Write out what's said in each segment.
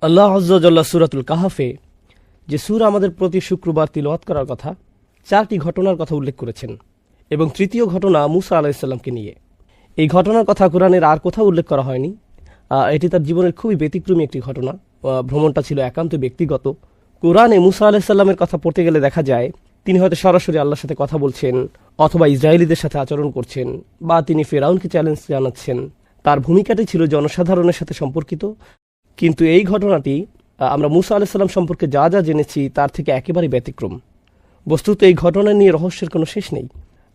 আল্লাহ আয্যা ওয়া জাল্লা সূরাতুল কাহফে যে সূরা আমাদের প্রতি শুক্রবার তিলাওয়াত করার কথা, 4টি ঘটনার কথা উল্লেখ করেছেন এবং তৃতীয় ঘটনা মূসা আলাইহিস সালামকে নিয়ে। এই ঘটনার কথা কোরআনের আর কোথাও উল্লেখ করা হয়নি। এটি তার জীবনের খুবই ব্যতিক্রমী একটি ঘটনা। ভ্রমণটা ছিল একান্ত ব্যক্তিগত। কোরআনে মূসা আলাইহিস সালামের কথা পড়তে গেলে দেখা যায় তিনি হয়তো সরাসরি আল্লাহর সাথে কথা বলছেন, অথবা ইসরায়েলিদের সাথে আচরণ করছেন, বা তিনি ফেরাউনকে চ্যালেঞ্জ জানাচ্ছেন। তার ভূমিকাটি ছিল জনসাধারণের সাথে সম্পর্কিত। কিন্তু এই ঘটনাটি আমরা মূসা আলাইহিস সালাম সম্পর্কে যা যা জেনেছি তার থেকে একেবারে ব্যতিক্রম। বস্তুত এই ঘটনা নিয়ে রহস্যের কোনো শেষ নেই।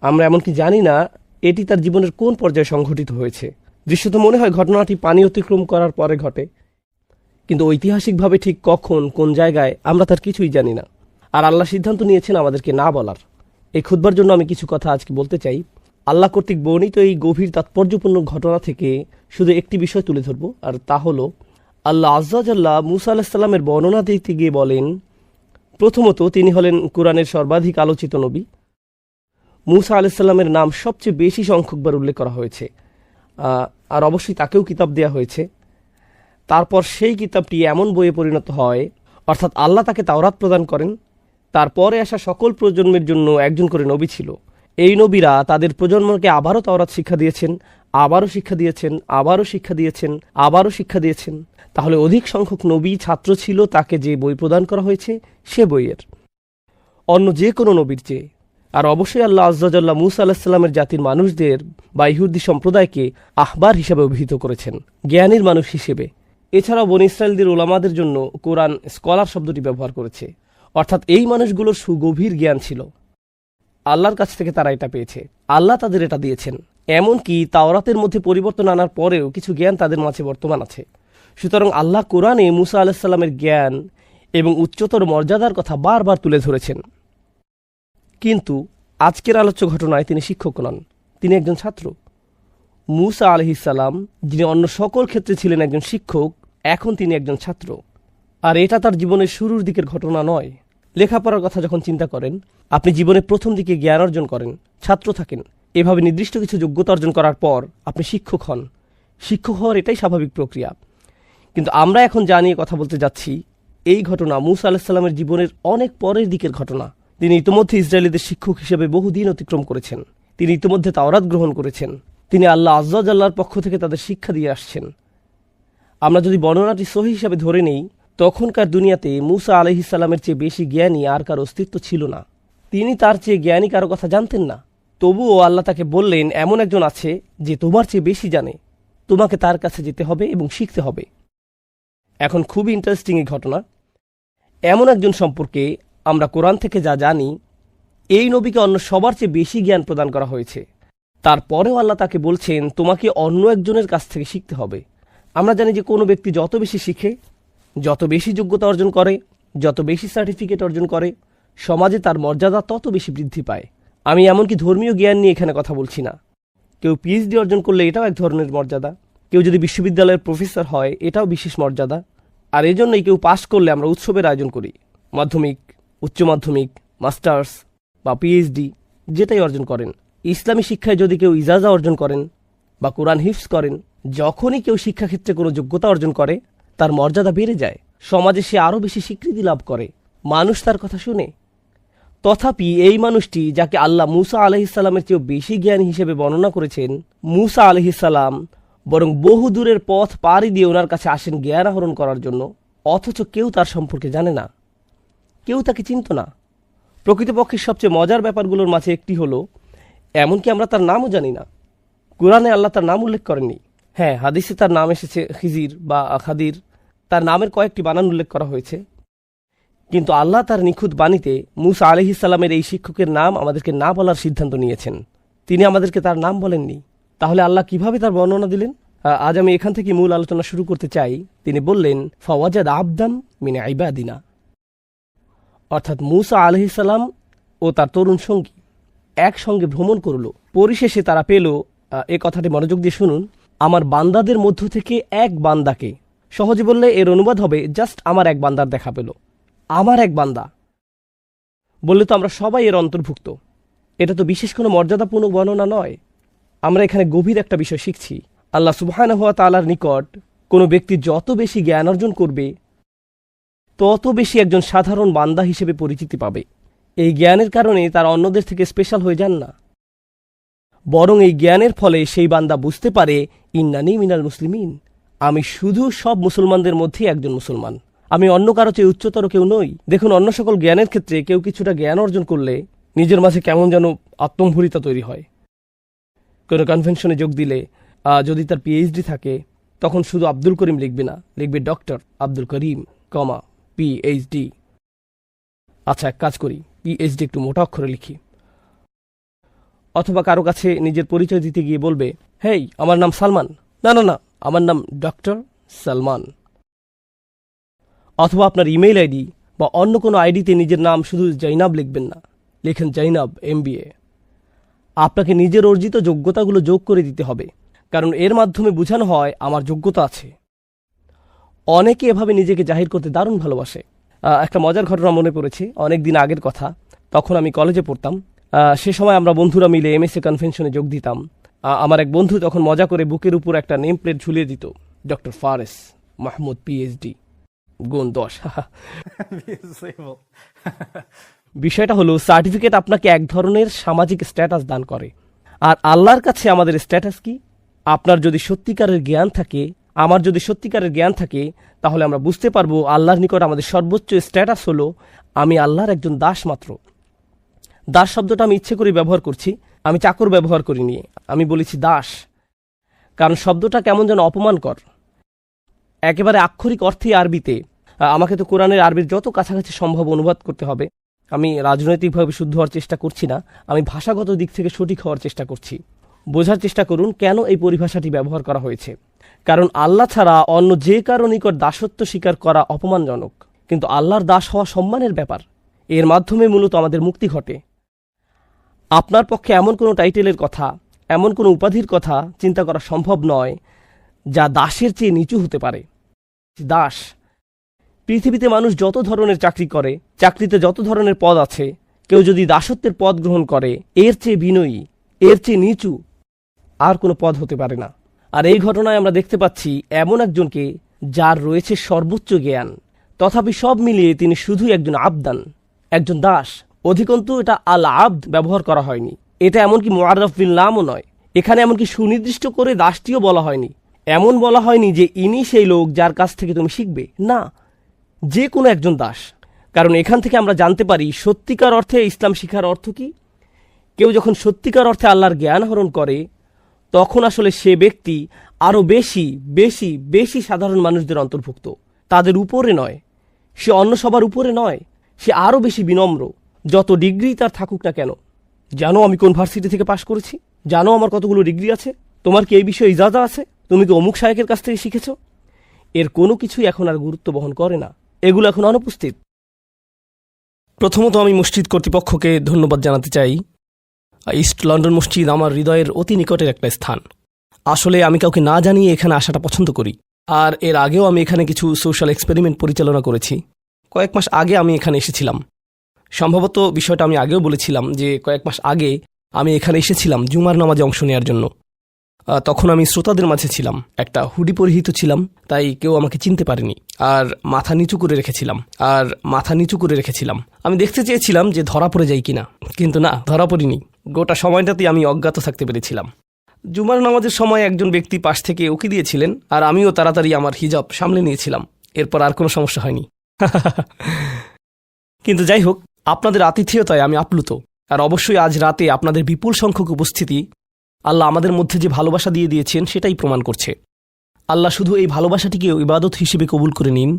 আমরা এমনকি জানি না এটি তার জীবনের কোন পর্যায়ে সংঘটিত হয়েছে। দৃশ্যত মনে হয় ঘটনাটি পানি অতিক্রম করার পরে ঘটে, কিন্তু ঐতিহাসিকভাবে ঠিক কখন কোন জায়গায় আমরা তার কিছুই জানি না। আর আল্লাহ সিদ্ধান্ত নিয়েছেন আমাদেরকে না বলার। এই খুতবার জন্য আমি কিছু কথা আজকে বলতে চাই। আল্লাহ কর্তৃক বর্ণিত এই গভীর তাৎপর্যপূর্ণ ঘটনা থেকে শুধু একটি বিষয় তুলে ধরব, আর তা হলো আল্লাহ আয্যা ওয়া জাল্লা মূসা আলাইহিস সালামের বর্ণনা দিতে গিয়ে বলেন, প্রথমত তিনি হলেন কোরআনের সর্বাধিক আলোচিত নবী। মূসা আলাইহিস সালামের নাম সবচেয়ে বেশি সংখ্যকবার উল্লেখ করা হয়েছে, আর অবশ্যই তাকেও কিতাব দেয়া হয়েছে। তারপর সেই কিতাবটি এমন বইয়ে পরিণত হয়, অর্থাৎ আল্লাহ তাকে তাওরাত প্রদান করেন। তারপরে আসা সকল প্রজন্মের জন্য একজন করে নবী ছিল। এই নবীরা তাদের প্রজন্মকে আবারও তাওরাত শিক্ষা দিয়েছেন, আবারও শিক্ষা দিয়েছেন, আবারও শিক্ষা দিয়েছেন, আবারও শিক্ষা দিয়েছেন। তাহলে অধিক সংখ্যক নবী ছাত্র ছিল তাকে যে বই প্রদান করা হয়েছে সে বইয়ের, অন্য যে কোনো নবীর চেয়ে। আর অবশ্যই আল্লাহ আয্যা ওয়া জাল্লা মূসা আলাইহিস সালামের জাতির মানুষদের বা ইহুদি সম্প্রদায়কে আহবার হিসেবে অভিহিত করেছেন, জ্ঞানীর মানুষ হিসেবে। এছাড়াও বনী ইসরায়েলদের ওলামাদের জন্য কোরআন স্কলার শব্দটি ব্যবহার করেছে, অর্থাৎ এই মানুষগুলোর সুগভীর জ্ঞান ছিল। আল্লাহর কাছ থেকে তারা এটা পেয়েছে, আল্লাহ তাদের এটা দিয়েছেন। এমনকি তাওরাতের মধ্যে পরিবর্তন আনার পরেও কিছু জ্ঞান তাদের মাঝে বর্তমান আছে। সুতরাং আল্লাহ কোরআনে মূসা আলাইহিস সালামের জ্ঞান এবং উচ্চতর মর্যাদার কথা বারবার তুলে ধরেছেন। কিন্তু আজকের আলোচ্য ঘটনায় তিনি শিক্ষক নন, তিনি একজন ছাত্র। মূসা আলাইহিস সালাম, যিনি অন্য সকল ক্ষেত্রে ছিলেন একজন শিক্ষক, এখন তিনি একজন ছাত্র। আর এটা তার জীবনের শুরুর দিকের ঘটনা নয়। লেখাপড়ার কথা যখন চিন্তা করেন, আপনি জীবনের প্রথম দিকে জ্ঞান অর্জন করেন, ছাত্র থাকেন, এভাবে নির্দিষ্ট কিছু যোগ্যতা অর্জন করার পর আপনি শিক্ষক হন। শিক্ষক হওয়ার এটাই স্বাভাবিক প্রক্রিয়া। কিন্তু আমরা এখন যা নিয়ে কথা বলতে যাচ্ছি, এই ঘটনা মূসা আলাইহিস সালামের জীবনের অনেক পরের দিকের ঘটনা। তিনি ইতিমধ্যে ইসরায়েলিদের শিক্ষক হিসেবে বহুদিন অতিক্রম করেছেন। তিনি ইতিমধ্যে তাওরাত গ্রহণ করেছেন। তিনি আল্লাহ আয্যা ওয়া জাল্লার পক্ষ থেকে তাদের শিক্ষা দিয়ে আসছেন। আমরা যদি বর্ণনাটি সহিহ হিসাবে ধরে নেই, তখনকার দুনিয়াতে মূসা আলাইহিস সালামের চেয়ে বেশি জ্ঞানী আর কারো অস্তিত্ব ছিল না। তিনি তার চেয়ে জ্ঞানী কারো কথা জানতেন না। তবুও আল্লাহ তাকে বললেন, এমন একজন আছে যে তোমার চেয়ে বেশি জানে, তোমাকে তার কাছে যেতে হবে এবং শিখতে হবে। এখন খুবই ইন্টারেস্টিং এই ঘটনা। এমন একজন সম্পর্কে আমরা কোরআন থেকে যা জানি, এই নবীকে অন্য সবার চেয়ে বেশি জ্ঞান প্রদান করা হয়েছে। তারপরেও আল্লাহ তাকে বলছেন, তোমাকে অন্য একজনের কাছ থেকে শিখতে হবে। আমরা জানি যে কোনো ব্যক্তি যত বেশি শিখে, যত বেশি যোগ্যতা অর্জন করে, যত বেশি সার্টিফিকেট অর্জন করে, সমাজে তার মর্যাদা তত বেশি বৃদ্ধি পায়। আমি এমনকি ধর্মীয় জ্ঞান নিয়ে এখানে কথা বলছি না। কেউ পিএইচডি অর্জন করলে এটাও এক ধরনের মর্যাদা। কেউ যদি বিশ্ববিদ্যালয়ের প্রফেসর হয়, এটাও বিশেষ মর্যাদা। আর এজন্যই কেউ পাশ করলে আমরা উৎসবের আয়োজন করি। মাধ্যমিক, উচ্চ মাধ্যমিক, মাস্টার্স বা পিএইচডি যেটাই অর্জন করেন। ইসলামী শিক্ষায় যদি কেউ ইজাজা অর্জন করেন বা কোরআন হিফজ করেন, যখনই কেউ শিক্ষাক্ষেত্রে কোনো যোগ্যতা অর্জন করে, তার মর্যাদা বেড়ে যায়। সমাজে সে আরও বেশি স্বীকৃতি লাভ করে, মানুষ তার কথা শুনে। তথাপি এই মানুষটি, যাকে আল্লাহ মূসা আলাইহিস সালামের চেয়েও বেশি জ্ঞানী হিসেবে বর্ণনা করেছেন, মূসা আলাইহিস সালাম বরং বহু দূরের পথ পাড়ি দিয়ে ওনার কাছে আসেন জ্ঞান আহরণ করার জন্য, অথচ কেউ তার সম্পর্কে জানে না, কেউ তাকে চিনত না। প্রকৃতপক্ষে সবচেয়ে মজার ব্যাপারগুলোর মাঝে একটি হলো, এমনকি আমরা তার নামও জানি না। কোরআনে আল্লাহ তার নাম উল্লেখ করেননি। হ্যাঁ, হাদিসে তার নাম এসেছে খিজির বা খাদির, তার নামের কয়েকটি বানান উল্লেখ করা হয়েছে। কিন্তু আল্লাহ তার নিখুঁত বাণীতে মূসা আলাইহিস সালামের এই শিক্ষকের নাম আমাদেরকে না বলার সিদ্ধান্ত নিয়েছেন। তিনি আমাদেরকে তার নাম বলেননি। তাহলে আল্লাহ কিভাবে তার বর্ণনা দিলেন? আজ আমি এখান থেকে মূল আলোচনা শুরু করতে চাই। তিনি বললেন, ফাওয়াজাদ আবদাম মিন ইবাদিনা, অর্থাৎ মূসা আলাইহিস সালাম ও তার তরুণ সঙ্গী একসঙ্গে ভ্রমণ করল। পরিশেষে তারা পেল, এ কথাটি মনোযোগ দিয়ে শুনুন, আমার বান্দাদের মধ্য থেকে এক বান্দাকে। সহজে বললে এর অনুবাদ হবে, জাস্ট আমার এক বান্দার দেখা পেল। আমার এক বান্দা বললে তো আমরা সবাই এর অন্তর্ভুক্ত। এটা তো বিশেষ কোনো মর্যাদাপূর্ণ বর্ণনা নয়। আমরা এখানে গভীর একটা বিষয় শিখছি। আল্লাহ সুবহানাহু ওয়া তাআলার নিকট কোনো ব্যক্তি যত বেশি জ্ঞান অর্জন করবে, তত বেশি একজন সাধারণ বান্দা হিসেবে পরিচিতি পাবে। এই জ্ঞানের কারণে তারা অন্যদের থেকে স্পেশাল হয়ে যান না, বরং এই জ্ঞানের ফলে সেই বান্দা বুঝতে পারে ইন্নানি মিনাল মুসলিমিন, আমি শুধু সব মুসলমানদের মধ্যেই একজন মুসলমান, আমি অন্য কারো চেয়ে উচ্চতর কেউ নই। দেখুন, অন্য সকল জ্ঞানের ক্ষেত্রে কেউ কিছুটা জ্ঞান অর্জন করলে নিজের মাঝে কেমন যেন আত্মম্ভরিতা তৈরি হয়। কোনো কনভেনশনে যোগ দিলে যদি তার পিএইচডি থাকে, তখন শুধু আব্দুল করিম লিখবে না, লিখবে ডক্টর আব্দুল করিম, পিএইচডি। আচ্ছা, এক কাজ করি, পিএইচডি একটু মোটা অক্ষরে লিখি। অথবা কারো কাছে নিজের পরিচয় দিতে গিয়ে বলবে, হেই, আমার নাম সালমান। না না না, আমার নাম ডক্টর সালমান। অথবা আপনার ইমেইল আইডি বা অন্য কোনো আইডিতে নিজের নাম শুধু জৈনাব লিখবেন না, লেখেন জৈনাব MBA। আপনাকে নিজের অর্জিত যোগ্যতাগুলো যোগ করে দিতে হবে, কারণ এর মাধ্যমে বোঝানো হয় আমার যোগ্যতা আছে। অনেকে এভাবে নিজেকে জাহির করতে দারুণ ভালোবাসে। একটা মজার ঘটনা মনে পড়েছে, অনেক দিন আগের কথা। তখন আমি কলেজে পড়তাম। সে সময় আমরা বন্ধুরা মিলে MSA কনভেনশনে যোগ দিতাম। আমার এক বন্ধু তখন মজা করে বুকের উপর একটা নেম প্লেট ঝুলিয়ে দিত, ডক্টর ফারেস মাহমুদ PhD, গুণ 10। বিষয়টা হলো, সার্টিফিকেট আপনাকে এক ধরনের সামাজিক স্ট্যাটাস দান করে। আর আল্লাহর কাছে আমাদের স্ট্যাটাস কি? আপনার যদি সত্যিকারের জ্ঞান থাকে, আমার যদি সত্যিকারের জ্ঞান থাকে, তাহলে আমরা বুঝতে পারবো আল্লাহর নিকট আমাদের সর্বোচ্চ স্ট্যাটাস হলো আমি আল্লাহর একজন দাস মাত্র। দাস শব্দটা আমি ইচ্ছে করে ব্যবহার করছি, আমি চাকর ব্যবহার করিনি, আমি বলেছি দাস, কারণ শব্দটা কেমন যেন অপমানকর। একেবারে আক্ষরিক অর্থে আরবিতে, আমাকে তো কোরআনের আরবির যত কাছাকাছি সম্ভব অনুবাদ করতে হবে। আমি রাজনৈতিকভাবে শুদ্ধ হওয়ার চেষ্টা করছি না, আমি ভাষাগত দিক থেকে সঠিক হওয়ার চেষ্টা করছি। বোঝার চেষ্টা করুন কেন এই পরিভাষাটি ব্যবহার করা হয়েছে। কারণ আল্লাহ ছাড়া অন্য যে কারো নিকট দাসত্ব স্বীকার করা অপমানজনক, কিন্তু আল্লাহর দাস হওয়া সম্মানের ব্যাপার। এর মাধ্যমে মূলত আমাদের মুক্তি ঘটে। আপনার পক্ষে এমন কোনো টাইটেলের কথা, এমন কোনো উপাধির কথা চিন্তা করা সম্ভব নয় যা দাসের চেয়ে নিচু হতে পারে। দাস, পৃথিবীতে মানুষ যত ধরনের চাকরি করে, চাকরিতে যত ধরনের পদ আছে, কেউ যদি দাসত্বের পদ গ্রহণ করে, এর চেয়ে বিনয়ী, এর চেয়ে নিচু আর কোনো পদ হতে পারে না। আর এই ঘটনায় আমরা দেখতে পাচ্ছি এমন একজনকে যার রয়েছে সর্বোচ্চ জ্ঞান, তথাপি সব মিলিয়ে তিনি শুধুই একজন আবদান, একজন দাস। অধিকন্তু এটা আল আবদ ব্যবহার করা হয়নি, এটা এমনকি মুআররাফ বিল নামও নয়। এখানে এমনকি সুনির্দিষ্ট করে দাসটিও বলা হয়নি। এমন বলা হয়নি যে ইনি সেই লোক যার কাছ থেকে তুমি শিখবে, না, যে কোনো একজন দাস। কারণ এখান থেকে আমরা জানতে পারি সত্যিকার অর্থে ইসলাম শিখার অর্থ কি। কেউ যখন সত্যিকার অর্থে আল্লাহর জ্ঞান আহরণ করে, তখন আসলে সে ব্যক্তি আরও বেশি বেশি বেশি সাধারণ মানুষদের অন্তর্ভুক্ত, তাদের উপরে নয়, সে অন্য সবার উপরে নয়, সে আরও বেশি বিনম্র। যত ডিগ্রি তার থাকুক না কেন, জানো আমি কোন ভার্সিটি থেকে পাশ করেছি, জানো আমার কতগুলো ডিগ্রি আছে, তোমার কি এই বিষয়ে ইজাজা আছে, তুমি কি অমুক শায়েখের কাছ থেকে শিখেছ, এর কোনো কিছুই এখন আর গুরুত্ব বহন করে না, এগুলো এখন অনুপস্থিত। প্রথমত আমি মসজিদ কর্তৃপক্ষকে ধন্যবাদ জানাতে চাই। ইস্ট লন্ডন মসজিদ আমার হৃদয়ের অতি নিকটের একটা স্থান। আসলে আমি কাউকে না জানিয়ে এখানে আসাটা পছন্দ করি। আর এর আগেও আমি এখানে কিছু সোশ্যাল এক্সপেরিমেন্ট পরিচালনা করেছি। কয়েক মাস আগে আমি এখানে এসেছিলাম। সম্ভবত বিষয়টা আমি আগেও বলেছিলাম যে কয়েক মাস আগে আমি এখানে এসেছিলাম জুমার নামাজে অংশ নেওয়ার জন্য। তখন আমি শ্রোতাদের মাঝে ছিলাম, একটা হুডি পরিহিত ছিলাম, তাই কেউ আমাকে চিনতে পারেনি। আর মাথা নিচু করে রেখেছিলাম। আমি দেখতে চেয়েছিলাম যে ধরা পড়ে যাই কিনা, কিন্তু না, ধরা পড়িনি। গোটা সময়টাতেই আমি অজ্ঞাত থাকতে পেরেছিলাম। জুমার নামাজের সময় একজন ব্যক্তি পাশ থেকে উকি দিয়েছিলেন, আর আমিও তাড়াতাড়ি আমার হিজাব সামলে নিয়েছিলাম। এরপর আর কোনো সমস্যা হয়নি। কিন্তু যাই হোক, আপনাদের আতিথেয়তায় আমি আপ্লুত। আর অবশ্যই আজ রাতে আপনাদের বিপুল সংখ্যক উপস্থিতি আল্লাহ আমাদের মধ্যে যে ভালোবাসা দিয়ে দিয়েছেন সেটাই প্রমাণ করছে। আল্লাহ শুধু এই ভালোবাসাটিকেও ইবাদত হিসেবে কবুল করে নিন,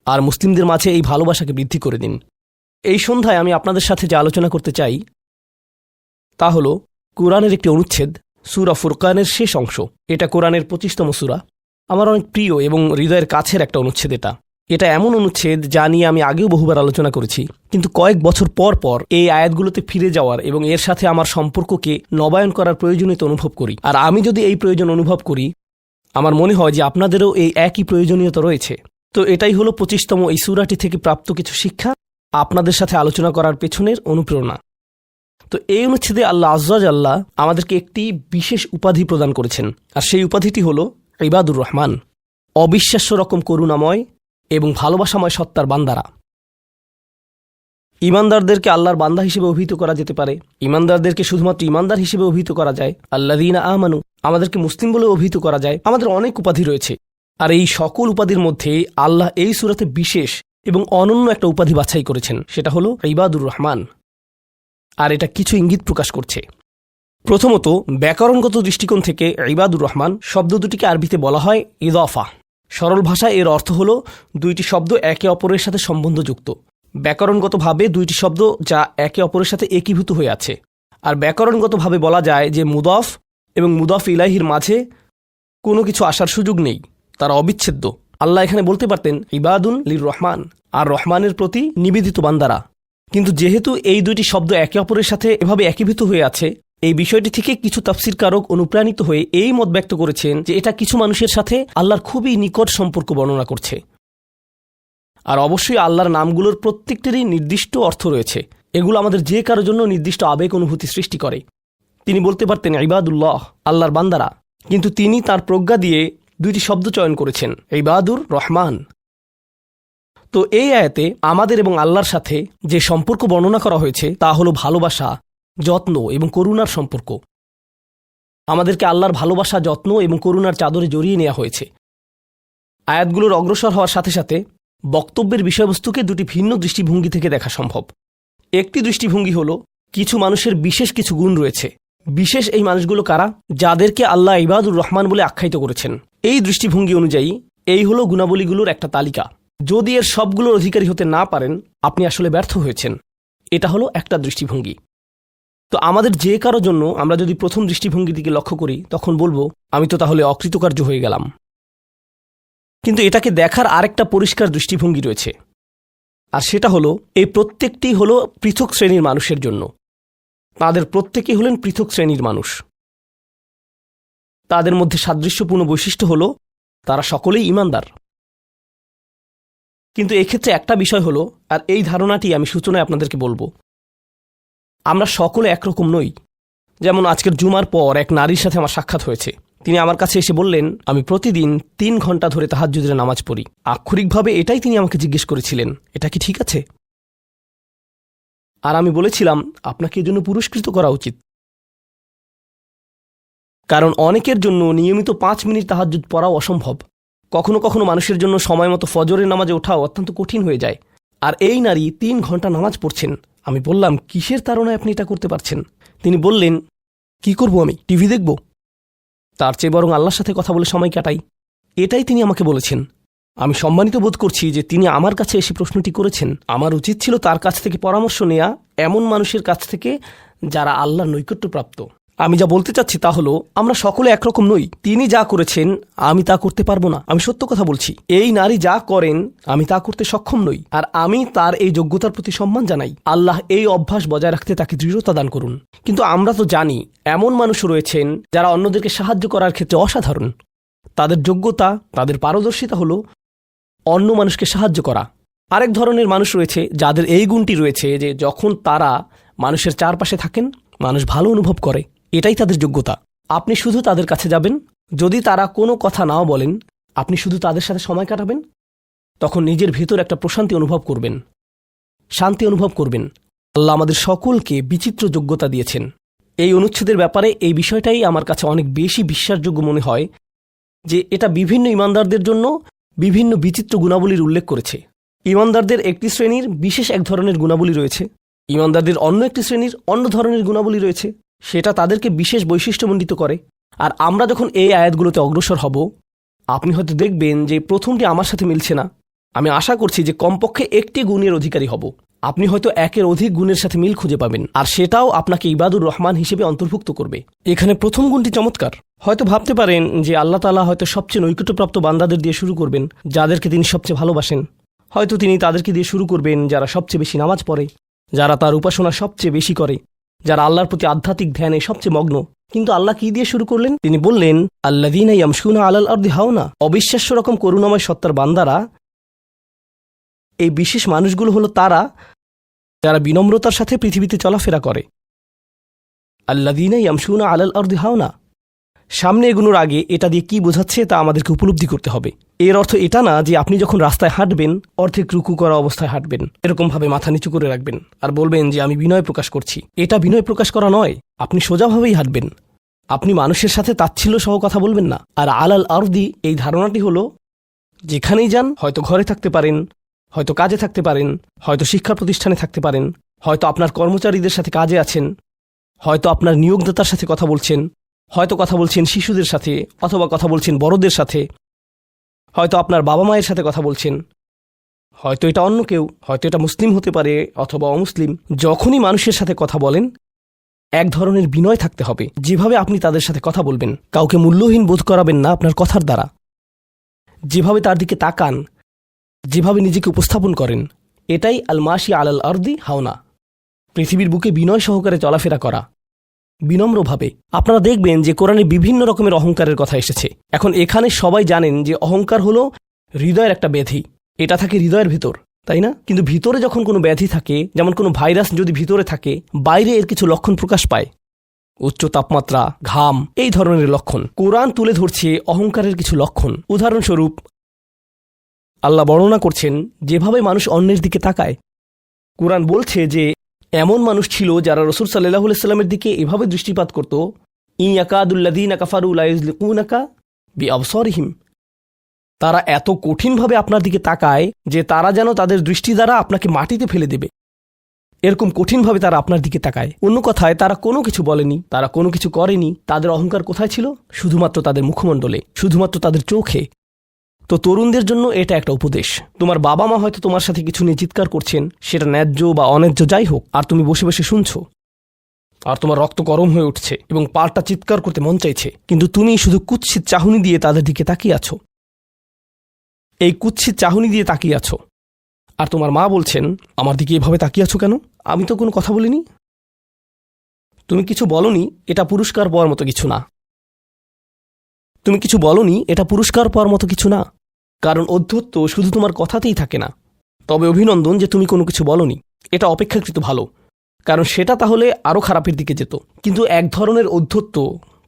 আর মুসলিমদের মাঝে এই ভালোবাসাকে বৃদ্ধি করে দিন। এই সন্ধ্যায় আমি আপনাদের সাথে যে আলোচনা করতে চাই তা হল কোরআনের একটি অনুচ্ছেদ, সূরা ফুরকানের শেষ অংশ। এটা কোরআনের 25তম সূরা। আমার অনেক প্রিয় এবং হৃদয়ের কাছের একটা অনুচ্ছেদ। এটা এমন অনুচ্ছেদ যা নিয়ে আমি আগেও বহুবার আলোচনা করেছি, কিন্তু কয়েক বছর পর পর এই আয়াতগুলোতে ফিরে যাওয়ার এবং এর সাথে আমার সম্পর্ককে নবায়ন করার প্রয়োজনীয়তা অনুভব করি। আর আমি যদি এই প্রয়োজন অনুভব করি, আমার মনে হয় যে আপনাদেরও এই একই প্রয়োজনীয়তা রয়েছে। তো এটাই হলো 25তম এই সূরাটি থেকে প্রাপ্ত কিছু শিক্ষা, আপনাদের সাথে আলোচনা করার পেছনের অনুপ্রেরণা। তো এই অনুচ্ছেদে আল্লাহ আয্যা ওয়া জাল্লা আমাদেরকে একটি বিশেষ উপাধি প্রদান করেছেন, আর সেই উপাধিটি হলো ইবাদুর রহমান, অবিশ্বাস্য রকম করুণাময় এবং ভালোবাসাময় সত্তার বান্দারা। ইমানদারদেরকে আল্লাহর বান্দা হিসেবে অভিহিত করা যেতে পারে, ইমানদারদেরকে শুধুমাত্র ইমানদার হিসেবে অভিহিত করা যায়, আল্লাযীনা আমানু, আমাদেরকে মুসলিম বলে অভিহিত করা যায়। আমাদের অনেক উপাধি রয়েছে, আর এই সকল উপাধির মধ্যে আল্লাহ এই সূরাতে বিশেষ এবং অনন্য একটা উপাধি বাছাই করেছেন, সেটা হলো ইবাদুর রহমান। আর এটা কিছু ইঙ্গিত প্রকাশ করছে। প্রথমত, ব্যাকরণগত দৃষ্টিকোণ থেকে ইবাদুর রহমান শব্দ দুটিকে আরবিতে বলা হয় ইদাফা। সরল ভাষায় এর অর্থ হল দুইটি শব্দ একে অপরের সাথে সম্বন্ধযুক্ত। ব্যাকরণগতভাবে দুইটি শব্দ যা একে অপরের সাথে একীভূত হয়ে আছে। আর ব্যাকরণগতভাবে বলা যায় যে মুদাফ এবং মুদাফ ইলাইহির মাঝে কোনো কিছু আসার সুযোগ নেই, তারা অবিচ্ছেদ্য। আল্লাহ এখানে বলতে পারতেন ইবাদুন লির রহমান, আর রহমানের প্রতি নিবেদিত বান্দারা। কিন্তু যেহেতু এই দুইটি শব্দ একে অপরের সাথে এভাবে একীভূত হয়ে আছে, এই বিষয়টি থেকে কিছু তাফসীরকারক অনুপ্রাণিত হয়ে এই মত ব্যক্ত করেছেন যে এটা কিছু মানুষের সাথে আল্লাহর খুবই নিকট সম্পর্ক বর্ণনা করছে। আর অবশ্যই আল্লাহর নামগুলোর প্রত্যেকটিরই নির্দিষ্ট অর্থ রয়েছে, এগুলো আমাদের যে কারোর জন্য নির্দিষ্ট আবেগ অনুভূতি সৃষ্টি করে। তিনি বলতে পারতেন ইবাদুল্লাহ, আল্লাহর বান্দারা, কিন্তু তিনি তার প্রজ্ঞা দিয়ে দুইটি শব্দ চয়ন করেছেন, ইবাদুর রহমান। তো এই আয়াতে আমাদের এবং আল্লাহর সাথে যে সম্পর্ক বর্ণনা করা হয়েছে তা হলো ভালোবাসা, যত্ন এবং করুণার সম্পর্ক। আমাদেরকে আল্লাহর ভালোবাসা, যত্ন এবং করুণার চাদরে জড়িয়ে নেওয়া হয়েছে। আয়াতগুলোর অগ্রসর হওয়ার সাথে সাথে বক্তব্যের বিষয়বস্তুকে দুটি ভিন্ন দৃষ্টিভঙ্গি থেকে দেখা সম্ভব। একটি দৃষ্টিভঙ্গি হল কিছু মানুষের বিশেষ কিছু গুণ রয়েছে। বিশেষ এই মানুষগুলো কারা? যাদেরকে আল্লাহ ইবাদুর রহমান বলে আখ্যায়িত করেছেন। এই দৃষ্টিভঙ্গি অনুযায়ী এই হলো গুণাবলীগুলোর একটা তালিকা। যদি এর সবগুলোর অধিকারী হতে না পারেন, আপনি আসলে ব্যর্থ হয়েছেন। এটা হলো একটা দৃষ্টিভঙ্গি। তো আমাদের যে কারো জন্য আমরা যদি প্রথম দৃষ্টিভঙ্গির দিকে লক্ষ্য করি, তখন বলবো আমি তো তাহলে অকৃতকার্য হয়ে গেলাম। কিন্তু এটাকে দেখার আরেকটা পরিষ্কার দৃষ্টিভঙ্গি রয়েছে, আর সেটা হলো এই প্রত্যেকটি হলো পৃথক শ্রেণীর মানুষের জন্য। তাদের প্রত্যেকেই হলেন পৃথক শ্রেণীর মানুষ। তাদের মধ্যে সাদৃশ্যপূর্ণ বৈশিষ্ট্য হলো তারা সকলেই ঈমানদার। কিন্তু এক্ষেত্রে একটা বিষয় হলো, আর এই ধারণাটি আমি সূচনায় আপনাদেরকে বলবো, আমরা সকলে একরকম নই। যেমন আজকের জুমার পর এক নারীর সাথে আমার সাক্ষাৎ হয়েছে। তিনি আমার কাছে এসে বললেন, আমি প্রতিদিন 3 ঘন্টা ধরে তাহাজ্জুদের নামাজ পড়ি। আক্ষরিকভাবে এটাই তিনি আমাকে জিজ্ঞেস করেছিলেন, এটা কি ঠিক আছে? আর আমি বলেছিলাম, আপনাকে এজন্য পুরস্কৃত করা উচিত। কারণ অনেকের জন্য নিয়মিত 5 মিনিট তাহাজ্জুদ পড়াও অসম্ভব। কখনো কখনো মানুষের জন্য সময় মতো ফজরের নামাজে ওঠাও অত্যন্ত কঠিন হয়ে যায়। আর এই নারী 3 ঘন্টা নামাজ পড়ছেন। আমি বললাম, কিসের তাড়নায় আপনি এটা করতে পারছেন? তিনি বললেন, কি করব আমি, টিভি দেখব? তার চেয়ে বরং আল্লাহর সাথে কথা বলে সময় কাটাই। এটাই তিনি আমাকে বলেছেন। আমি সম্মানিত বোধ করছি যে তিনি আমার কাছে এসে প্রশ্নটি করেছেন। আমার উচিত ছিল তার কাছ থেকে পরামর্শ নেয়া, এমন মানুষের কাছ থেকে যারা আল্লাহর নৈকট্যপ্রাপ্ত। আমি যা বলতে চাচ্ছি তা হলো, আমরা সকলে একরকম নই। তিনি যা করেছেন আমি তা করতে পারবো না। আমি সত্য কথা বলছি। এই নারী যা করেন আমি তা করতে সক্ষম নই, আর আমি তার এই যোগ্যতার প্রতি সম্মান জানাই। আল্লাহ এই অভ্যাস বজায় রাখতে তাকে দৃঢ়তা দান করুন। কিন্তু আমরা তো জানি এমন মানুষ রয়েছেন যারা অন্যদেরকে সাহায্য করার ক্ষেত্রে অসাধারণ। তাদের যোগ্যতা, তাদের পারদর্শিতা হলো অন্য মানুষকে সাহায্য করা। আরেক ধরনের মানুষ রয়েছে যাদের এই গুণটি রয়েছে যে যখন তারা মানুষের চারপাশে থাকেন, মানুষ ভালো অনুভব করে। এটাই তাদের যোগ্যতা। আপনি শুধু তাদের কাছে যাবেন, যদি তারা কোনো কথা নাও বলেন, আপনি শুধু তাদের সাথে সময় কাটাবেন, তখন নিজের ভেতর একটা প্রশান্তি অনুভব করবেন, শান্তি অনুভব করবেন। আল্লাহ আমাদের সকলকে বিচিত্র যোগ্যতা দিয়েছেন। এই অনুচ্ছেদের ব্যাপারে এই বিষয়টাই আমার কাছে অনেক বেশি বিশ্বাসযোগ্য মনে হয় যে এটা বিভিন্ন ঈমানদারদের জন্য বিভিন্ন বিচিত্র গুণাবলীর উল্লেখ করেছে। ঈমানদারদের একটি শ্রেণীর বিশেষ এক ধরনের গুণাবলী রয়েছে, ঈমানদারদের অন্য একটি শ্রেণীর অন্য ধরনের গুণাবলী রয়েছে। সেটা তাদেরকে বিশেষ বৈশিষ্ট্যমণ্ডিত করে। আর আমরা যখন এই আয়াতগুলোতে অগ্রসর হব, আপনি হয়তো দেখবেন যে প্রথমটি আমার সাথে মিলছে না। আমি আশা করছি যে কমপক্ষে একটি গুণের অধিকারী হব। আপনি হয়তো একের অধিক গুণের সাথে মিল খুঁজে পাবেন, আর সেটাও আপনাকে ইবাদুর রহমান হিসেবে অন্তর্ভুক্ত করবে। এখানে প্রথম গুণটি চমৎকার। হয়তো ভাবতে পারেন যে আল্লাহ তাআলা হয়তো সবচেয়ে নৈকট্যপ্রাপ্ত বান্দাদের দিয়ে শুরু করবেন, যাদেরকে তিনি সবচেয়ে ভালোবাসেন। হয়তো তিনি তাদেরকে দিয়ে শুরু করবেন যারা সবচেয়ে বেশি নামাজ পড়ে, যারা তার উপাসনা সবচেয়ে বেশি করে, যারা আল্লাহর প্রতি আধ্যাত্মিক ধ্যানে সবচেয়ে মগ্ন। কিন্তু আল্লাহ কি দিয়ে শুরু করলেন? তিনি বললেন, আল্লাযীনা ইয়ামশুনা আলাল আরদি হাওনা। অবিশ্বাস্য রকম করুণাময় সত্তার বান্দারা, এই বিশেষ মানুষগুলো হলো তারা যারা বিনম্রতার সাথে পৃথিবীতে চলাফেরা করে। আল্লাযীনা ইয়ামশুনা আলাল আরদি হাওনা। সামনে এগুনোর আগে এটা দিয়ে কি বোঝাচ্ছে তা আমাদেরকে উপলব্ধি করতে হবে। এর অর্থ এটা না যে আপনি যখন রাস্তায় হাঁটবেন অর্ধেক রুকু করা অবস্থায় হাঁটবেন, এরকমভাবে মাথা নিচু করে রাখবেন আর বলবেন যে আমি বিনয় প্রকাশ করছি। এটা বিনয় প্রকাশ করা নয়। আপনি সোজাভাবেই হাঁটবেন। আপনি মানুষের সাথে তাচ্ছিল্য সহ কথা বলবেন না। আর আলাল আরদি এই ধারণাটি হলো যেখানেই যান, হয়তো ঘরে থাকতে পারেন, হয়তো কাজে থাকতে পারেন, হয়তো শিক্ষা প্রতিষ্ঠানে থাকতে পারেন, হয়তো আপনার কর্মচারীদের সাথে কাজে আছেন, হয়তো আপনার নিয়োগদাতার সাথে কথা বলছেন, হয়তো কথা বলছেন শিশুদের সাথে, অথবা কথা বলছেন বড়দের সাথে, হয়তো আপনার বাবা মায়ের সাথে কথা বলছেন, হয়তো এটা অন্য কেউ, হয়তো এটা মুসলিম হতে পারে অথবা অমুসলিম। যখনই মানুষের সাথে কথা বলেন এক ধরনের বিনয় থাকতে হবে। যেভাবে আপনি তাদের সাথে কথা বলবেন, কাউকে মূল্যহীন বোধ করাবেন না আপনার কথার দ্বারা। যেভাবে তার দিকে তাকান, যেভাবে নিজেকে উপস্থাপন করেন, এটাই আল মাশি আলাল আরদি হাওনা, পৃথিবীর বুকে বিনয় সহকারে চলাফেরা করা, বিনম্রভাবে। আপনারা দেখবেন যে কোরআনে বিভিন্ন রকমের অহংকারের কথা এসেছে। এখন এখানে সবাই জানেন যে অহংকার হলো হৃদয়ের একটা ব্যাধি, এটা থাকে হৃদয়ের ভিতর, তাই না? কিন্তু ভিতরে যখন কোনো ব্যাধি থাকে, যেমন কোনো ভাইরাস যদি ভিতরে থাকে, বাইরে এর কিছু লক্ষণ প্রকাশ পায়, উচ্চ তাপমাত্রা, ঘাম, এই ধরনের লক্ষণ। কোরআন তুলে ধরছে অহংকারের কিছু লক্ষণ। উদাহরণস্বরূপ আল্লাহ বর্ণনা করছেন যেভাবে মানুষ অন্যের দিকে তাকায়। কোরআন বলছে যে এমন মানুষ ছিল যারা রাসূল সাল্লাল্লাহু আলাইহি সাল্লামের দিকে এভাবে দৃষ্টিপাত করত, ইয়াকাদুল্লাযীনা কাফারু লা ইউযলিকুনাকা বিআবসারিহিম, তারা এত কঠিনভাবে আপনার দিকে তাকায় যে তারা যেন তাদের দৃষ্টি দ্বারা আপনাকে মাটিতে ফেলে দেবে, এরকম কঠিনভাবে তারা আপনার দিকে তাকায়। অন্য কথায় তারা কোনো কিছু বলেনি, তারা কোনো কিছু করেনি। তাদের অহংকার কোথায় ছিল? শুধুমাত্র তাদের মুখমণ্ডলে, শুধুমাত্র তাদের চোখে। তো তরুণদের জন্য এটা একটা উপদেশ। তোমার বাবা মা হয়তো তোমার সাথে কিছু নিয়ে চিৎকার করছেন, সেটা ন্যায্য বা অন্যায্য যাই হোক, আর তুমি বসে বসে শুনছো, আর তোমার রক্ত গরম হয়ে উঠছে এবং পাল্টা চিৎকার করতে মন চাইছে, কিন্তু তুমি শুধু কুৎসিত চাহনি দিয়ে তাদের দিকে তাকিয়ে আছো। এই কুৎসিত চাহনি দিয়ে তাকিয়ে আছো, আর তোমার মা বলছেন আমার দিকে এভাবে তাকিয়ে আছো কেন? আমি তো কোনো কথা বলিনি। তুমি কিছু বলনি, এটা পুরস্কার পাওয়ার মতো কিছু না। তুমি কিছু বলনি, এটা পুরস্কার পাওয়ার মতো কিছু না। কারণ অধ্যত্ব শুধু তোমার কথাতেই থাকে না। তবে অভিনন্দন যে তুমি কোনো কিছু বলনি, এটা অপেক্ষাকৃত ভালো, কারণ সেটা তাহলে আরও খারাপের দিকে যেত। কিন্তু এক ধরনের অধ্যত্ব,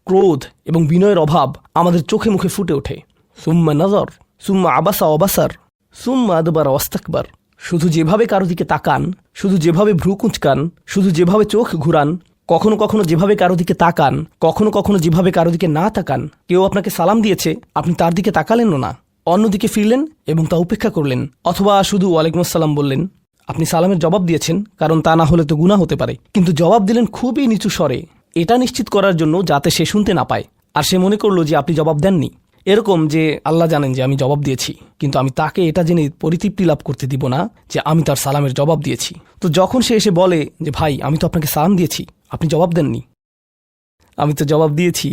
ক্রোধ এবং বিনয়ের অভাব আমাদের চোখে মুখে ফুটে ওঠে। সুম্মা নজর, সুম্মা আবাসা অবাসার, সুম্মা আদবার অস্তাকবার। শুধু যেভাবে কারো দিকে তাকান, শুধু যেভাবে ভ্রু কুঁচকান, শুধু যেভাবে চোখ ঘুরান, কখনো কখনো যেভাবে কারো দিকে তাকান, কখনো কখনো যেভাবে কারো দিকে না তাকান। কেউ আপনাকে সালাম দিয়েছে, আপনি তার দিকে তাকালেন না, অন্যদিকে ফিরলেন এবং তা উপেক্ষা করলেন, অথবা শুধু ওয়ালাইকুম আসসালাম বললেন। আপনি সালামের জবাব দিয়েছেন, কারণ তা না হলে তো গুনাহ হতে পারে, কিন্তু জবাব দিলেন খুবই নিচু স্বরে, এটা নিশ্চিত করার জন্য যাতে সে শুনতে না পায়, আর সে মনে করলো যে আপনি জবাব দেননি। এরকম যে আল্লাহ জানেন যে আমি জবাব দিয়েছি, কিন্তু আমি তাকে এটা জেনে পরিতৃপ্তি লাভ করতে দিব না যে আমি তার সালামের জবাব দিয়েছি। তো যখন সে এসে বলে যে ভাই আমি তো আপনাকে সালাম দিয়েছি, আপনি জবাব দেননি, আমি তো জবাব দিয়েছি,